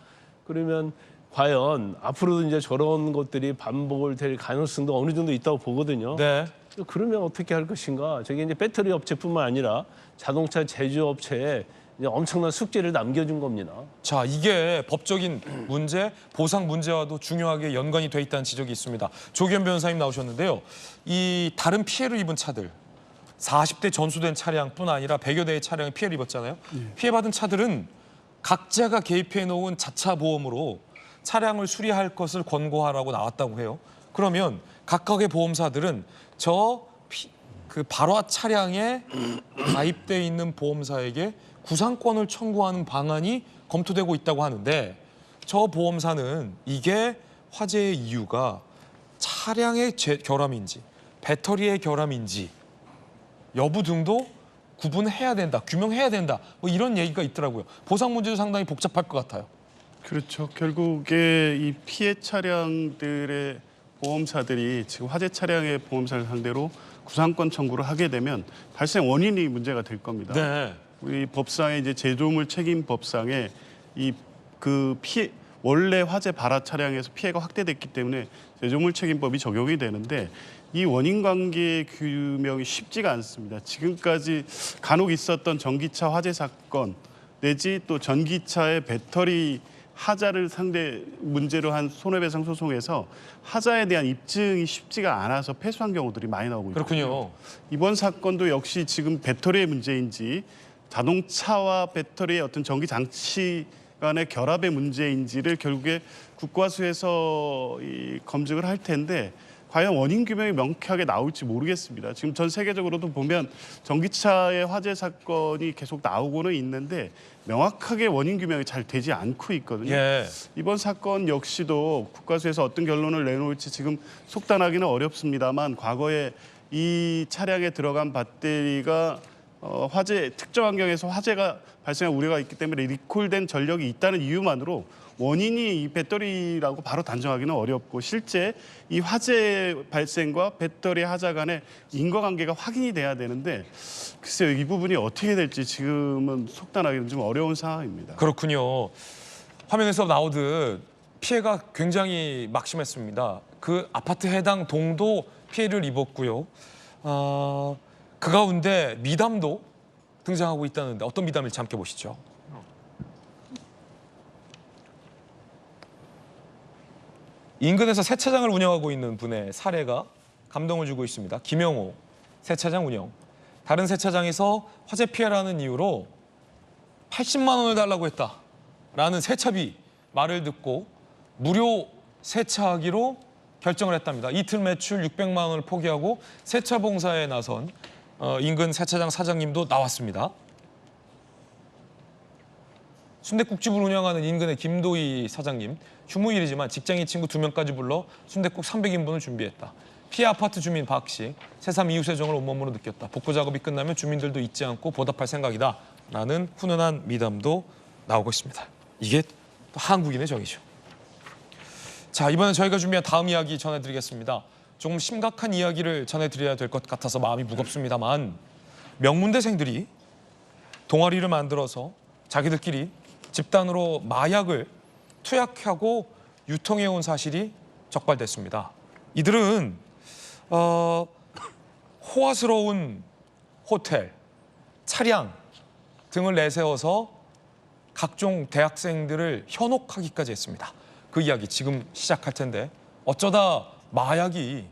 그러면 과연 앞으로도 이제 저런 것들이 반복을 될 가능성도 어느 정도 있다고 보거든요. 네. 그러면 어떻게 할 것인가? 저게 이제 배터리 업체뿐만 아니라 자동차 제조업체에 이제 엄청난 숙제를 남겨준 겁니다. 자, 이게 법적인 문제, 보상 문제와도 중요하게 연관이 돼 있다는 지적이 있습니다. 조기현 변호사님 나오셨는데요. 이 다른 피해를 입은 차들, 40대 전수된 차량뿐 아니라 100여 대의 차량이 피해를 입었잖아요. 피해받은 차들은 각자가 개입해 놓은 자차 보험으로 차량을 수리할 것을 권고하라고 나왔다고 해요. 그러면 각각의 보험사들은 그 발화 차량에 가입돼 있는 보험사에게 구상권을 청구하는 방안이 검토되고 있다고 하는데 저 보험사는 이게 화재의 이유가 차량의 결함인지 배터리의 결함인지 여부 등도 구분해야 된다, 규명해야 된다 뭐 이런 얘기가 있더라고요. 보상 문제도 상당히 복잡할 것 같아요. 그렇죠. 결국에 이 피해 차량들의 보험사들이 지금 화재 차량의 보험사를 상대로 구상권 청구를 하게 되면 발생 원인이 문제가 될 겁니다. 네. 우리 법상에 이제 제조물 책임 법상에 원래 화재 발화 차량에서 피해가 확대됐기 때문에 제조물 책임법이 적용이 되는데 이 원인 관계 규명이 쉽지가 않습니다. 지금까지 간혹 있었던 전기차 화재 사건 내지 또 전기차의 배터리 하자를 상대 문제로 한 손해배상 소송에서 하자에 대한 입증이 쉽지가 않아서 패소한 경우들이 많이 나오고 있거든요. 그렇군요. 이번 사건도 역시 지금 배터리의 문제인지 자동차와 배터리의 어떤 전기 장치 간의 결합의 문제인지를 결국에 국과수에서 검증을 할 텐데 과연 원인 규명이 명쾌하게 나올지 모르겠습니다. 지금 전 세계적으로도 보면 전기차의 화재 사건이 계속 나오고는 있는데 명확하게 원인 규명이 잘 되지 않고 있거든요. 예. 이번 사건 역시도 국과수에서 어떤 결론을 내놓을지 지금 속단하기는 어렵습니다만 과거에 이 차량에 들어간 배터리가 특정 환경에서 화재가 발생할 우려가 있기 때문에 리콜된 전력이 있다는 이유만으로 원인이 이 배터리라고 바로 단정하기는 어렵고 실제 이 화재 발생과 배터리 하자 간의 인과관계가 확인이 돼야 되는데 글쎄요, 이 부분이 어떻게 될지 지금은 속단하기는 좀 어려운 상황입니다. 그렇군요. 화면에서 나오듯 피해가 굉장히 막심했습니다. 그 아파트 해당 동도 피해를 입었고요. 그 가운데 미담도 등장하고 있다는데 어떤 미담일지 함께 보시죠. 인근에서 세차장을 운영하고 있는 분의 사례가 감동을 주고 있습니다. 김영호 세차장 운영. 다른 세차장에서 화재 피해라는 이유로 80만 원을 달라고 했다라는 세차비 말을 듣고 무료 세차하기로 결정을 했답니다. 이틀 매출 600만 원을 포기하고 세차 봉사에 나선 인근 세차장 사장님도 나왔습니다. 순댓국집을 운영하는 인근의 김도희 사장님, 휴무일이지만 직장인 친구 2명까지 불러 순댓국 300인분을 준비했다. 피해 아파트 주민 박 씨, 새삼 이웃의 정을 온몸으로 느꼈다. 복구 작업이 끝나면 주민들도 잊지 않고 보답할 생각이다. 라는 훈훈한 미담도 나오고 있습니다. 이게 또 한국인의 정이죠. 자, 이번엔 저희가 준비한 다음 이야기 전해드리겠습니다. 조금 심각한 이야기를 전해드려야 될 것 같아서 마음이 무겁습니다만 명문대생들이 동아리를 만들어서 자기들끼리 집단으로 마약을 투약하고 유통해온 사실이 적발됐습니다. 이들은 호화스러운 호텔, 차량 등을 내세워서 각종 대학생들을 현혹하기까지 했습니다. 그 이야기 지금 시작할 텐데 어쩌다 마약이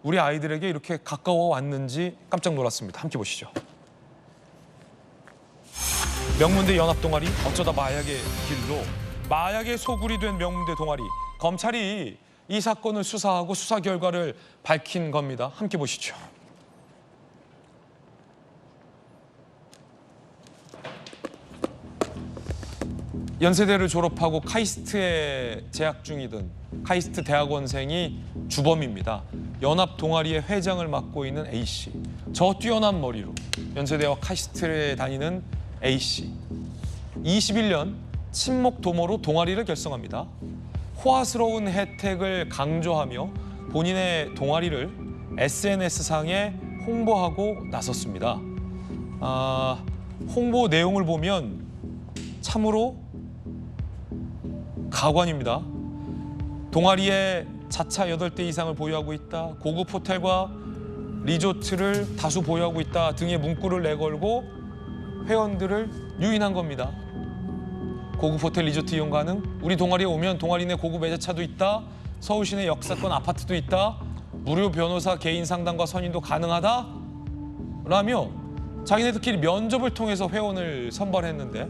우리 아이들에게 이렇게 가까워 왔는지 깜짝 놀랐습니다. 함께 보시죠. 명문대 연합동아리 어쩌다 마약의 길로, 마약의 소굴이 된 명문대 동아리. 검찰이 이 사건을 수사하고 수사 결과를 밝힌 겁니다. 함께 보시죠. 연세대를 졸업하고 카이스트에 재학 중이던 카이스트 대학원생이 주범입니다. 연합 동아리의 회장을 맡고 있는 A씨. 저 뛰어난 머리로 연세대와 카이스트에 다니는 A씨. 21년 친목 도모로 동아리를 결성합니다. 호화스러운 혜택을 강조하며 본인의 동아리를 SNS상에 홍보하고 나섰습니다. 홍보 내용을 보면 참으로 가관입니다. 동아리에 자차 8대 이상을 보유하고 있다. 고급 호텔과 리조트를 다수 보유하고 있다 등의 문구를 내걸고 회원들을 유인한 겁니다. 고급 호텔 리조트 이용 가능, 우리 동아리에 오면 동아리 내 고급 외제차도 있다, 서울 시내 역사권 아파트도 있다, 무료 변호사 개인 상담과 선임도 가능하다 라며 자기네들끼리 면접을 통해서 회원을 선발했는데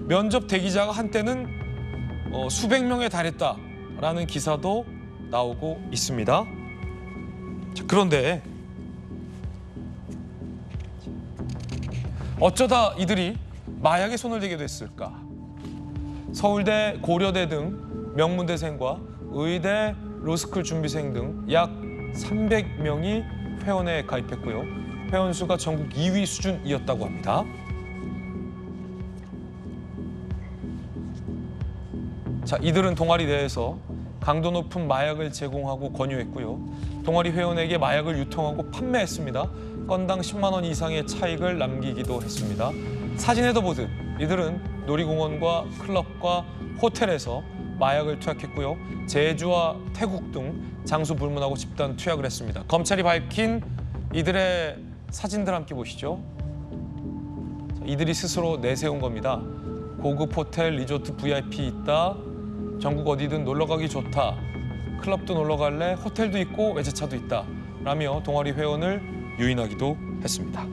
면접 대기자가 한때는 수백 명에 달했다라는 기사도 나오고 있습니다. 자, 그런데 어쩌다 이들이 마약에 손을 대게 됐을까? 서울대, 고려대 등 명문대생과 의대, 로스쿨 준비생 등 약 300명이 회원에 가입했고요. 회원 수가 전국 2위 수준이었다고 합니다. 자, 이들은 동아리 내에서 강도 높은 마약을 제공하고 권유했고요. 동아리 회원에게 마약을 유통하고 판매했습니다. 건당 10만 원 이상의 차익을 남기기도 했습니다. 사진에도 보듯 이들은 놀이공원과 클럽과 호텔에서 마약을 투약했고요. 제주와 태국 등 장소 불문하고 집단 투약을 했습니다. 검찰이 밝힌 이들의 사진들 함께 보시죠. 이들이 스스로 내세운 겁니다. 고급 호텔, 리조트, VIP 있다. 전국 어디든 놀러가기 좋다. 클럽도 놀러갈래? 호텔도 있고 외제차도 있다. 라며 동아리 회원을 유인하기도 했습니다.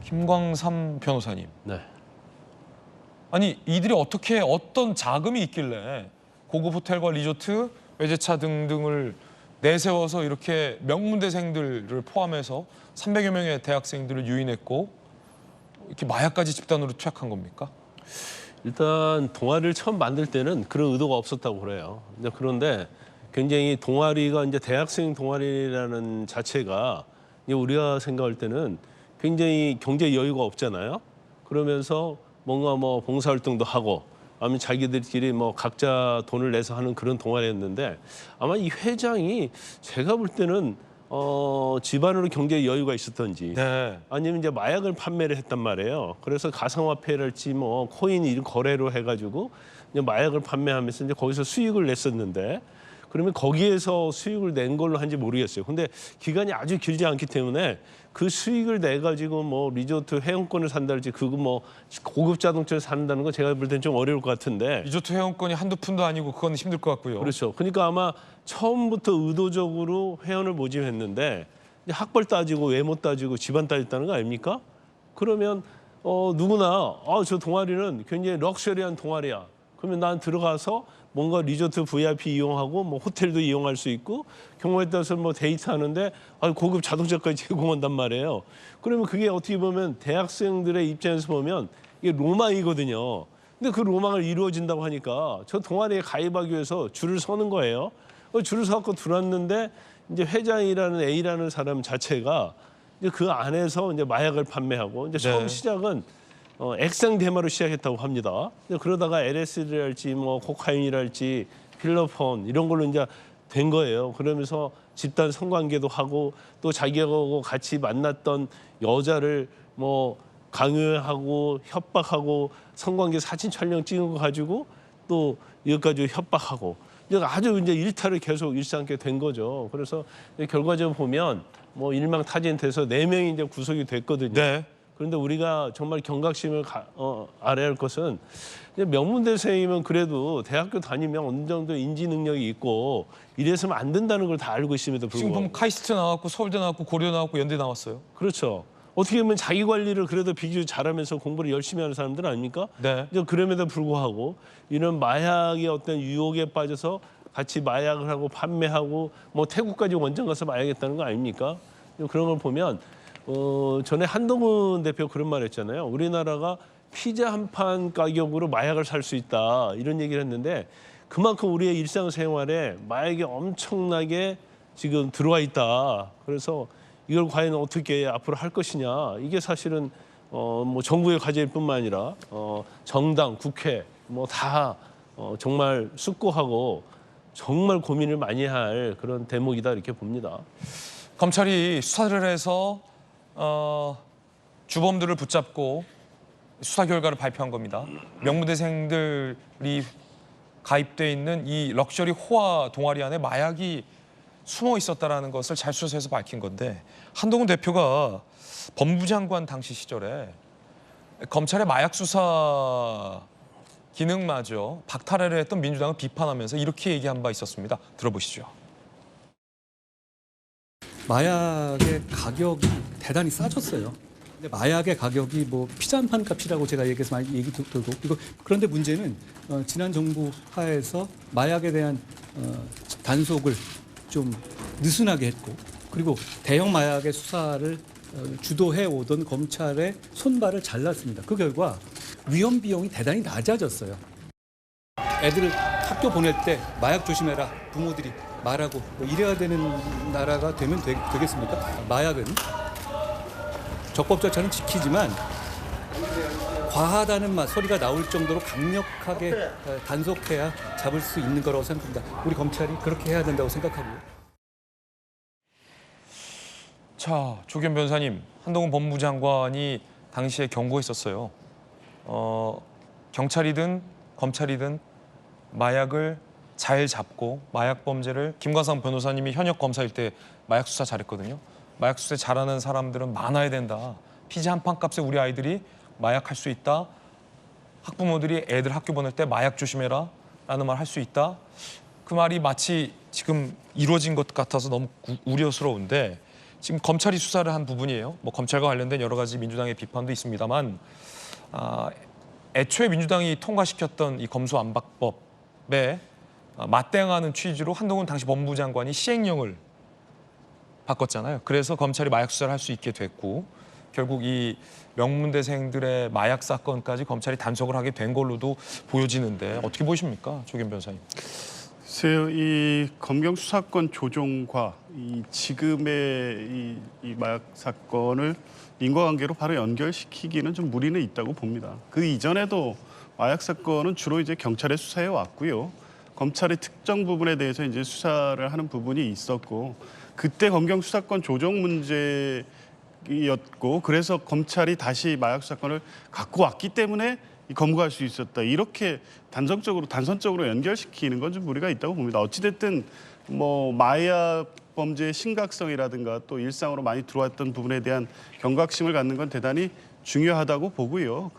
김광삼 변호사님. 네. 아니 이들이 어떻게 어떤 자금이 있길래 고급 호텔과 리조트, 외제차 등등을 내세워서 이렇게 명문대생들을 포함해서 300여 명의 대학생들을 유인했고 이렇게 마약까지 집단으로 투약한 겁니까? 일단 동아리를 처음 만들 때는 그런 의도가 없었다고 그래요. 그런데 굉장히 동아리가 이제 대학생 동아리라는 자체가 우리가 생각할 때는 굉장히 경제 여유가 없잖아요. 그러면서 뭔가 뭐 봉사활동도 하고 아니면 자기들끼리 뭐 각자 돈을 내서 하는 그런 동아리였는데 아마 이 회장이 제가 볼 때는 집안으로 경제 여유가 있었던지 네. 아니면 이제 마약을 판매를 했단 말이에요. 그래서 가상화폐랄지 뭐 코인 이런 거래로 해가지고 이제 마약을 판매하면서 이제 거기서 수익을 냈었는데 그러면 거기에서 수익을 낸 걸로 한지 모르겠어요. 근데 기간이 아주 길지 않기 때문에 그 수익을 내 가지고 뭐 리조트 회원권을 산다든지 그거 뭐 고급 자동차를 산다는 건 제가 볼 땐 좀 어려울 것 같은데. 리조트 회원권이 한두 푼도 아니고 그건 힘들 것 같고요. 그렇죠. 그러니까 아마 처음부터 의도적으로 회원을 모집했는데 이제 학벌 따지고 외모 따지고 집안 따졌다는 거 아닙니까? 그러면 누구나 저 동아리는 굉장히 럭셔리한 동아리야. 그러면 난 들어가서 뭔가 리조트 VIP 이용하고 뭐 호텔도 이용할 수 있고 경우에 따라서 뭐 데이트하는데 고급 자동차까지 제공한단 말이에요. 그러면 그게 어떻게 보면 대학생들의 입장에서 보면 이게 로망이거든요. 근데 그 로망을 이루어진다고 하니까 저 동아리에 가입하기 위해서 줄을 서는 거예요. 줄을 서고 들어왔는데 이제 회장이라는 A라는 사람 자체가 이제 그 안에서 이제 마약을 판매하고 이제 처음 시작은 액상 대마로 시작했다고 합니다. 그러다가 LSD랄지 뭐 코카인이랄지 필러폰 이런 걸로 이제 된 거예요. 그러면서 집단 성관계도 하고 또 자기하고 같이 만났던 여자를 뭐 강요하고 협박하고 성관계 사진 촬영 찍은 거 가지고 또 이것까지 협박하고 아주 이제 일탈을 계속 일삼게 된 거죠. 그래서 결과적으로 보면 뭐 일망타진돼서 4명이 이제 구속이 됐거든요. 네. 그런데 우리가 정말 경각심을 알아야 할 것은 명문대생이면 그래도 대학교 다니면 어느 정도 인지 능력이 있고 이래서는 안 된다는 걸 다 알고 있음에도 불구하고. 지금 보면 카이스트 나왔고 서울대 나왔고 고려 나왔고 연대 나왔어요. 그렇죠. 어떻게 보면 자기 관리를 그래도 비교적 잘하면서 공부를 열심히 하는 사람들 아닙니까? 네. 그럼에도 불구하고 이런 마약의 어떤 유혹에 빠져서 같이 마약을 하고 판매하고 뭐 태국까지 원정 가서 마약했다는 거 아닙니까? 그런 걸 보면 전에 한동훈 대표 그런 말 했잖아요. 우리나라가 피자 한 판 가격으로 마약을 살 수 있다 이런 얘기를 했는데 그만큼 우리의 일상생활에 마약이 엄청나게 지금 들어와 있다. 그래서 이걸 과연 어떻게 앞으로 할 것이냐 이게 사실은 뭐 정부의 과제일 뿐만 아니라 정당, 국회 뭐 다 정말 숙고하고 정말 고민을 많이 할 그런 대목이다 이렇게 봅니다. 검찰이 수사를 해서 주범들을 붙잡고 수사 결과를 발표한 겁니다. 명문대생들이 가입돼 있는 이 럭셔리 호화 동아리 안에 마약이 숨어 있었다라는 것을 잘 수사해서 밝힌 건데 한동훈 대표가 법무장관 당시 시절에 검찰의 마약 수사 기능마저 박탈하려 했던 민주당을 비판하면서 이렇게 얘기한 바 있었습니다. 들어보시죠. 마약의 가격이 대단히 싸졌어요. 근데 마약의 가격이 뭐 피자 한 판 값이라고 제가 얘기해서 많이 얘기 들고 그런데 문제는 지난 정부 하에서 마약에 대한 단속을 좀 느슨하게 했고 그리고 대형 마약의 수사를 주도해 오던 검찰의 손발을 잘랐습니다. 그 결과 위험 비용이 대단히 낮아졌어요. 애들을 학교 보낼 때 마약 조심해라 부모들이 말하고 뭐 이래야 되는 나라가 되면 되겠습니까? 마약은 적법 절차는 지키지만 과하다는 소리가 나올 정도로 강력하게 단속해야 잡을 수 있는 거라고 생각합니다. 우리 검찰이 그렇게 해야 된다고 생각하고요. 자, 조겸 변호사님, 한동훈 법무장관이 당시에 경고했었어요. 경찰이든 검찰이든 마약을 잘 잡고 마약 범죄를 김관상 변호사님이 현역 검사일 때 마약 수사 잘했거든요. 마약 수사 잘하는 사람들은 많아야 된다. 피자 한 판 값에 우리 아이들이 마약할 수 있다. 학부모들이 애들 학교 보낼 때 마약 조심해라 라는 말 할 수 있다. 그 말이 마치 지금 이루어진 것 같아서 너무 우려스러운데 지금 검찰이 수사를 한 부분이에요. 뭐 검찰과 관련된 여러 가지 민주당의 비판도 있습니다만 애초에 민주당이 통과시켰던 이 검수안박법에 맞대응하는 취지로 한동훈 당시 법무부 장관이 시행령을 바꿨잖아요. 그래서 검찰이 마약 수사를 할 수 있게 됐고 결국 이 명문대생들의 마약 사건까지 검찰이 단속을 하게 된 걸로도 보여지는데 어떻게 보십니까, 조겸 변호사님? 글쎄요, 이 검경 수사권 조정과 이 지금의 이 마약 사건을 인과관계로 바로 연결시키기는 좀 무리는 있다고 봅니다. 그 이전에도 마약 사건은 주로 이제 경찰에 수사해 왔고요. 검찰의 특정 부분에 대해서 이제 수사를 하는 부분이 있었고, 그때 검경 수사권 조정 문제였고, 그래서 검찰이 다시 마약 수사권을 갖고 왔기 때문에 검거할 수 있었다. 이렇게 단선적으로 연결시키는 건 좀 무리가 있다고 봅니다. 어찌됐든 뭐 마약 범죄의 심각성이라든가 또 일상으로 많이 들어왔던 부분에 대한 경각심을 갖는 건 대단히 중요하다고 보고요.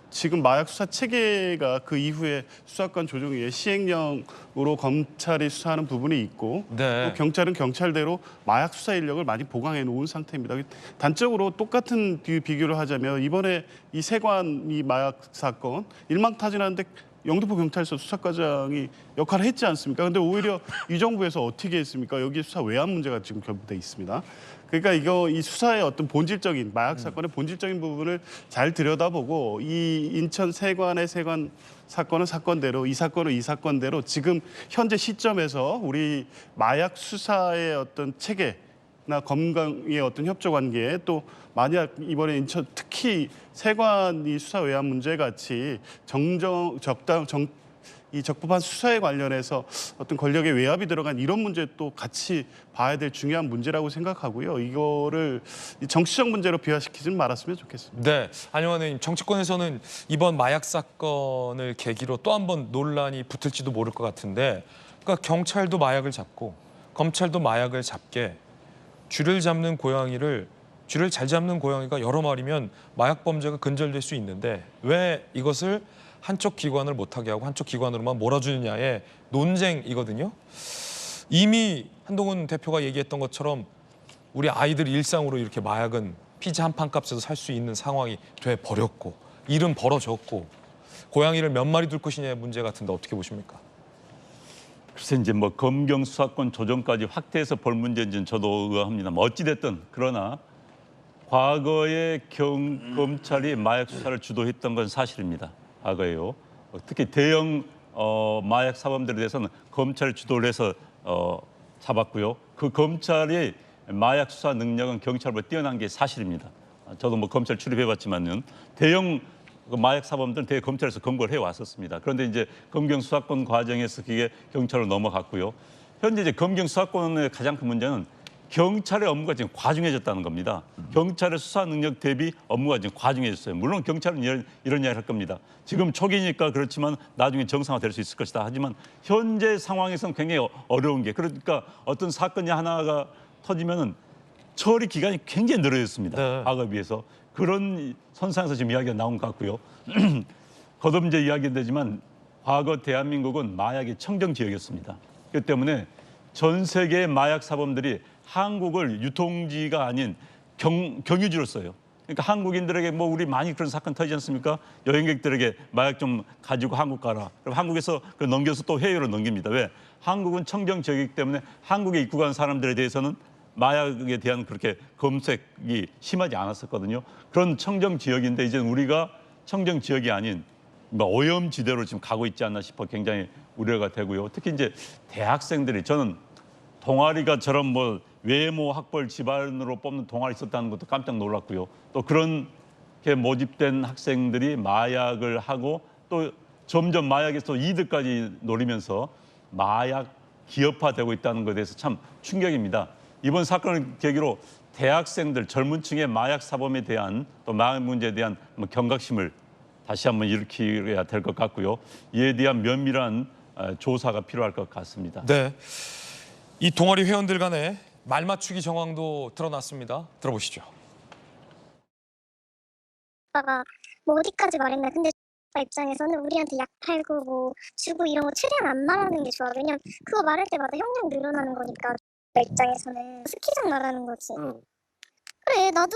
지금 마약 수사 체계가 그 이후에 수사권 조정위에 시행령으로 검찰이 수사하는 부분이 있고 네. 또 경찰은 경찰대로 마약 수사 인력을 많이 보강해 놓은 상태입니다. 단적으로 똑같은 비교를 하자면 이번에 이 세관 이 마약 사건 일망타진하는데 영등포 경찰서 수사과장이 역할을 했지 않습니까? 근데 오히려 이 정부에서 어떻게 했습니까? 여기 수사 외압 문제가 지금 결부돼 있습니다. 그러니까 이 수사의 어떤 본질적인 마약 사건의 본질적인 부분을 잘 들여다보고 이 인천 세관의 세관 사건은 사건대로 이 사건은 이 사건대로 지금 현재 시점에서 우리 마약 수사의 어떤 체계나 검경의 어떤 협조 관계 또 만약 이번에 인천 특히 세관이 수사 외압 문제 같이 이 적법한 수사에 관련해서 어떤 권력의 외압이 들어간 이런 문제 또 같이 봐야 될 중요한 문제라고 생각하고요. 이거를 정치적 문제로 비화시키지는 말았으면 좋겠습니다. 네, 안영환 의원님, 정치권에서는 이번 마약 사건을 계기로 또 한 번 논란이 붙을지도 모를 것 같은데, 그러니까 경찰도 마약을 잡고 검찰도 마약을 잡게 쥐를 잡는 고양이를 쥐를 잘 잡는 고양이가 여러 마리면 마약 범죄가 근절될 수 있는데 왜 이것을 한쪽 기관을 못하게 하고 한쪽 기관으로만 몰아주느냐의 논쟁이거든요. 이미 한동훈 대표가 얘기했던 것처럼 우리 아이들 일상으로 이렇게 마약은 피자 한 판 값에서 살 수 있는 상황이 돼버렸고 일은 벌어졌고 고양이를 몇 마리 둘 것이냐의 문제 같은데 어떻게 보십니까? 글쎄 이제 뭐 검경 수사권 조정까지 확대해서 볼 문제인지는 저도 의아합니다만 어찌됐든 그러나 과거에 검찰이 마약 수사를 주도했던 건 사실입니다. 과거에요. 특히 대형 마약 사범들에 대해서는 검찰이 주도를 해서 잡았고요. 그 검찰이 마약 수사 능력은 경찰보다 뛰어난 게 사실입니다. 저도 뭐 검찰 출입해봤지만은 대형 마약 사범들은 대개 검찰에서 검거를 해왔었습니다. 그런데 이제 검경 수사권 과정에서 그게 경찰로 넘어갔고요. 현재 이제 검경 수사권의 가장 큰 문제는 경찰의 업무가 지금 과중해졌다는 겁니다. 경찰의 수사 능력 대비 업무가 지금 과중해졌어요. 물론 경찰은 이런 이야기를 할 겁니다. 지금 초기니까 그렇지만 나중에 정상화될 수 있을 것이다. 하지만 현재 상황에서는 굉장히 어려운 게 그러니까 어떤 사건이 하나가 터지면은 처리 기간이 굉장히 늘어졌습니다. 네. 과거에 비해서. 그런 선상에서 지금 이야기가 나온 것 같고요. 거듭제 이야기는 되지만 과거 대한민국은 마약의 청정 지역이었습니다. 그렇기 때문에 전 세계의 마약 사범들이 한국을 유통지가 아닌 경유지로 써요. 그러니까 한국인들에게 뭐 우리 많이 그런 사건 터지지 않습니까? 여행객들에게 마약 좀 가지고 한국 가라. 그럼 한국에서 그 넘겨서 또 해외로 넘깁니다. 왜? 한국은 청정 지역이기 때문에 한국에 입국한 사람들에 대해서는 마약에 대한 그렇게 검색이 심하지 않았었거든요. 그런 청정 지역인데 이제 우리가 청정 지역이 아닌 오염지대로 지금 가고 있지 않나 싶어 굉장히 우려가 되고요. 특히 이제 대학생들이 저는 동아리가 저런 뭐 외모 학벌 집안으로 뽑는 동아리 있었다는 것도 깜짝 놀랐고요. 또 그렇게 모집된 학생들이 마약을 하고 또 점점 마약에서 이득까지 노리면서 마약 기업화되고 있다는 것에 대해서 참 충격입니다. 이번 사건을 계기로 대학생들 젊은 층의 마약 사범에 대한 또 마약 문제에 대한 경각심을 다시 한번 일으켜야 될 것 같고요. 이에 대한 면밀한 조사가 필요할 것 같습니다. 네, 이 동아리 회원들 간의 말맞추기 정황도 드러났습니다. 들어보시죠. 오빠가 뭐 어디까지 말했나. 근데 오빠 입장에서는 우리한테 약 팔고 뭐 주고 이런 거 최대한 안 말하는 게 좋아. 왜냐면 그거 말할 때마다 형량 늘어나는 거니까. 오빠 입장에서는 스키장 말하는 거지. 그래, 나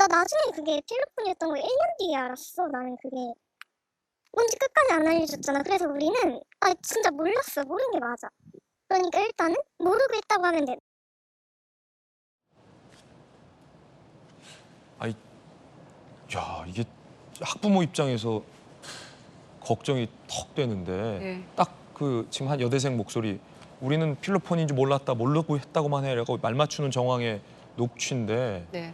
나중에 그게 필로폰이었던 거 1년 뒤에 알았어. 나는 그게 뭔지 끝까지 안 알려줬잖아. 그래서 우리는 진짜 몰랐어. 모르는 게 맞아. 그러니까 일단은 모르고 있다고 하면 돼. 야, 이게 학부모 입장에서 걱정이 턱 되는데 네. 딱 그 지금 한 여대생 목소리 우리는 필로폰인지 몰랐다 모르고 했다고만 해라고 말 맞추는 정황의 녹취인데 네.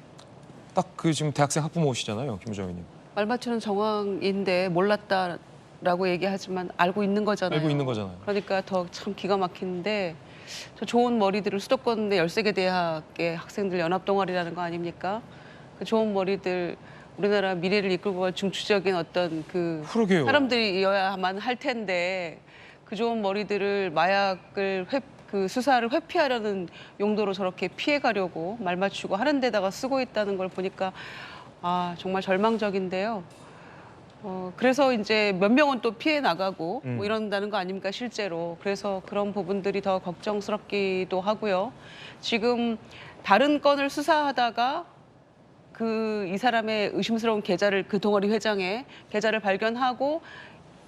딱 그 지금 대학생 학부모시잖아요, 김우정 의원님. 말 맞추는 정황인데 몰랐다라고 얘기하지만 알고 있는 거잖아요. 알고 있는 거잖아요. 그러니까 더 참 기가 막히는데 저 좋은 머리들을 수도권 내 13개 대학의 학생들 연합동아리라는 거 아닙니까? 그 좋은 머리들 우리나라 미래를 이끌고 갈 중추적인 어떤 그 그러게요. 사람들이어야만 할 텐데 그 좋은 머리들을 마약을 그 수사를 회피하려는 용도로 저렇게 피해가려고 말 맞추고 하는 데다가 쓰고 있다는 걸 보니까 아, 정말 절망적인데요. 그래서 이제 몇 명은 또 피해 나가고 뭐 이런다는 거 아닙니까, 실제로. 그래서 그런 부분들이 더 걱정스럽기도 하고요. 지금 다른 건을 수사하다가 이 사람의 의심스러운 계좌를, 그 동아리 회장의 계좌를 발견하고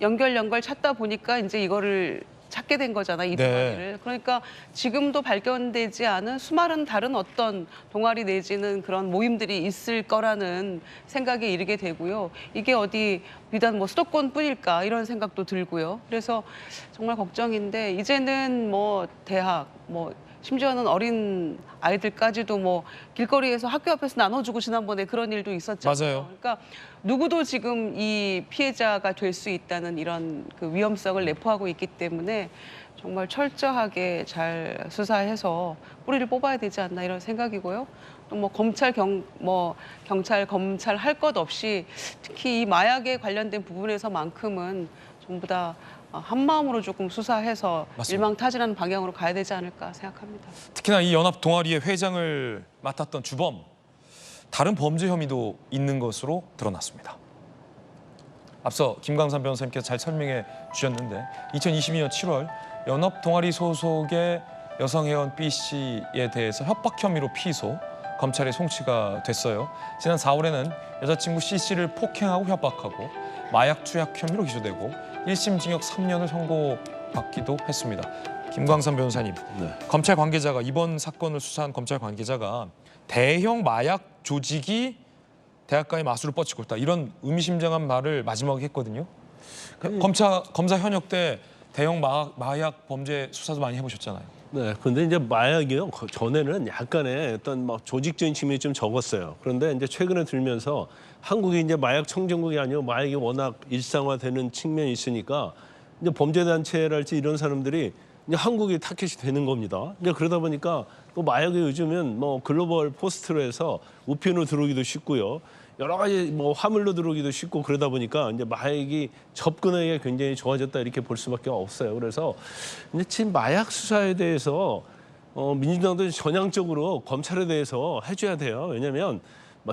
연결 찾다 보니까 이제 이거를 찾게 된 거잖아, 이 동아리를. 그러니까 지금도 발견되지 않은 수많은 다른 어떤 동아리 내지는 그런 모임들이 있을 거라는 생각에 이르게 되고요. 이게 어디 비단 뭐 수도권뿐일까 이런 생각도 들고요. 그래서 정말 걱정인데 이제는 뭐 대학, 뭐 심지어는 어린 아이들까지도 뭐 길거리에서 학교 앞에서 나눠주고 지난번에 그런 일도 있었잖아요. 맞아요. 그러니까 누구도 지금 이 피해자가 될 수 있다는 이런 그 위험성을 내포하고 있기 때문에 정말 철저하게 잘 수사해서 뿌리를 뽑아야 되지 않나 이런 생각이고요. 또 뭐 경찰, 검찰 할 것 없이 특히 이 마약에 관련된 부분에서만큼은 전부 다 한마음으로 조금 수사해서 맞습니다. 일망타진하는 방향으로 가야 되지 않을까 생각합니다. 특히나 이 연합 동아리의 회장을 맡았던 주범, 다른 범죄 혐의도 있는 것으로 드러났습니다. 앞서 김광산 변호사님께서 잘 설명해 주셨는데 2022년 7월 연합 동아리 소속의 여성 회원 B 씨에 대해서 협박 혐의로 피소, 검찰에 송치가 됐어요. 지난 4월에는 여자친구 C 씨를 폭행하고 협박하고 마약 투약 혐의로 기소되고 1심 징역 3년을 선고받기도 했습니다. 김광산 변호사님, 검찰 관계자가 이번 사건을 수사한 검찰 관계자가 대형 마약 조직이 대학가의 마술을 뻗치고 있다, 이런 의미심장한 말을 마지막에 했거든요. 검사 현역 때 대형 마약 범죄 수사도 많이 해보셨잖아요. 네, 근데 이제 마약이요. 전에는 약간의 어떤 막 조직적인 측면이 좀 적었어요. 그런데 이제 최근에 들면서 한국이 이제 마약 청정국이 아니고 마약이 워낙 일상화되는 측면이 있으니까 이제 범죄단체랄지 이런 사람들이 이제 한국이 타겟이 되는 겁니다. 이제 그러다 보니까 또 마약이 요즘은 뭐 글로벌 포스트로 해서 우편으로 들어오기도 쉽고요. 여러 가지 뭐 화물로 들어오기도 쉽고 그러다 보니까 이제 마약이 접근하기가 굉장히 좋아졌다 이렇게 볼 수밖에 없어요. 그래서 이제 지금 마약 수사에 대해서 민주당도 전향적으로 검찰에 대해서 해줘야 돼요. 왜냐하면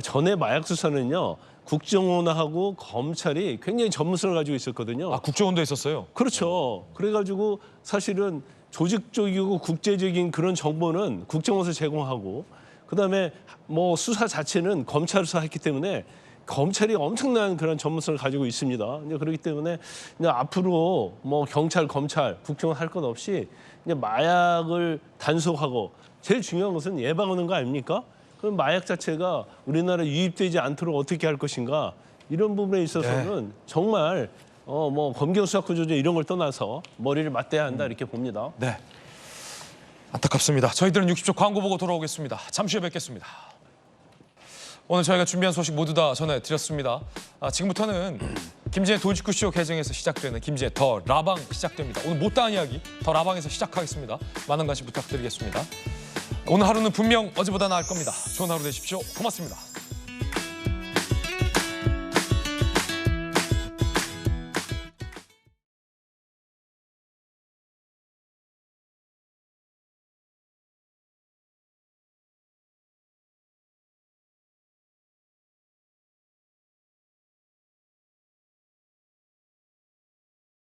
전에 마약 수사는요 국정원하고 검찰이 굉장히 전문성을 가지고 있었거든요. 아, 국정원도 있었어요? 그렇죠. 그래가지고 사실은 조직적이고 국제적인 그런 정보는 국정원에서 제공하고 그다음에 뭐 수사 자체는 검찰 수사했기 때문에 검찰이 엄청난 그런 전문성을 가지고 있습니다. 이제 그렇기 때문에 이제 앞으로 뭐 경찰, 검찰, 국정원 할 것 없이 이제 마약을 단속하고 제일 중요한 것은 예방하는 거 아닙니까? 그럼 마약 자체가 우리나라에 유입되지 않도록 어떻게 할 것인가 이런 부분에 있어서는 정말 뭐 검경 수사 구조제 이런 걸 떠나서 머리를 맞대야 한다 이렇게 봅니다. 네. 안타깝습니다. 저희들은 60초 광고 보고 돌아오겠습니다. 잠시 후에 뵙겠습니다. 오늘 저희가 준비한 소식 모두 다 전해드렸습니다. 지금부터는 김지혜 도지쿠쇼 개정에서 시작되는 김지혜 더 라방 시작됩니다. 오늘 못다한 이야기 더 라방에서 시작하겠습니다. 많은 관심 부탁드리겠습니다. 오늘 하루는 분명 어제보다 나을 겁니다. 좋은 하루 되십시오. 고맙습니다.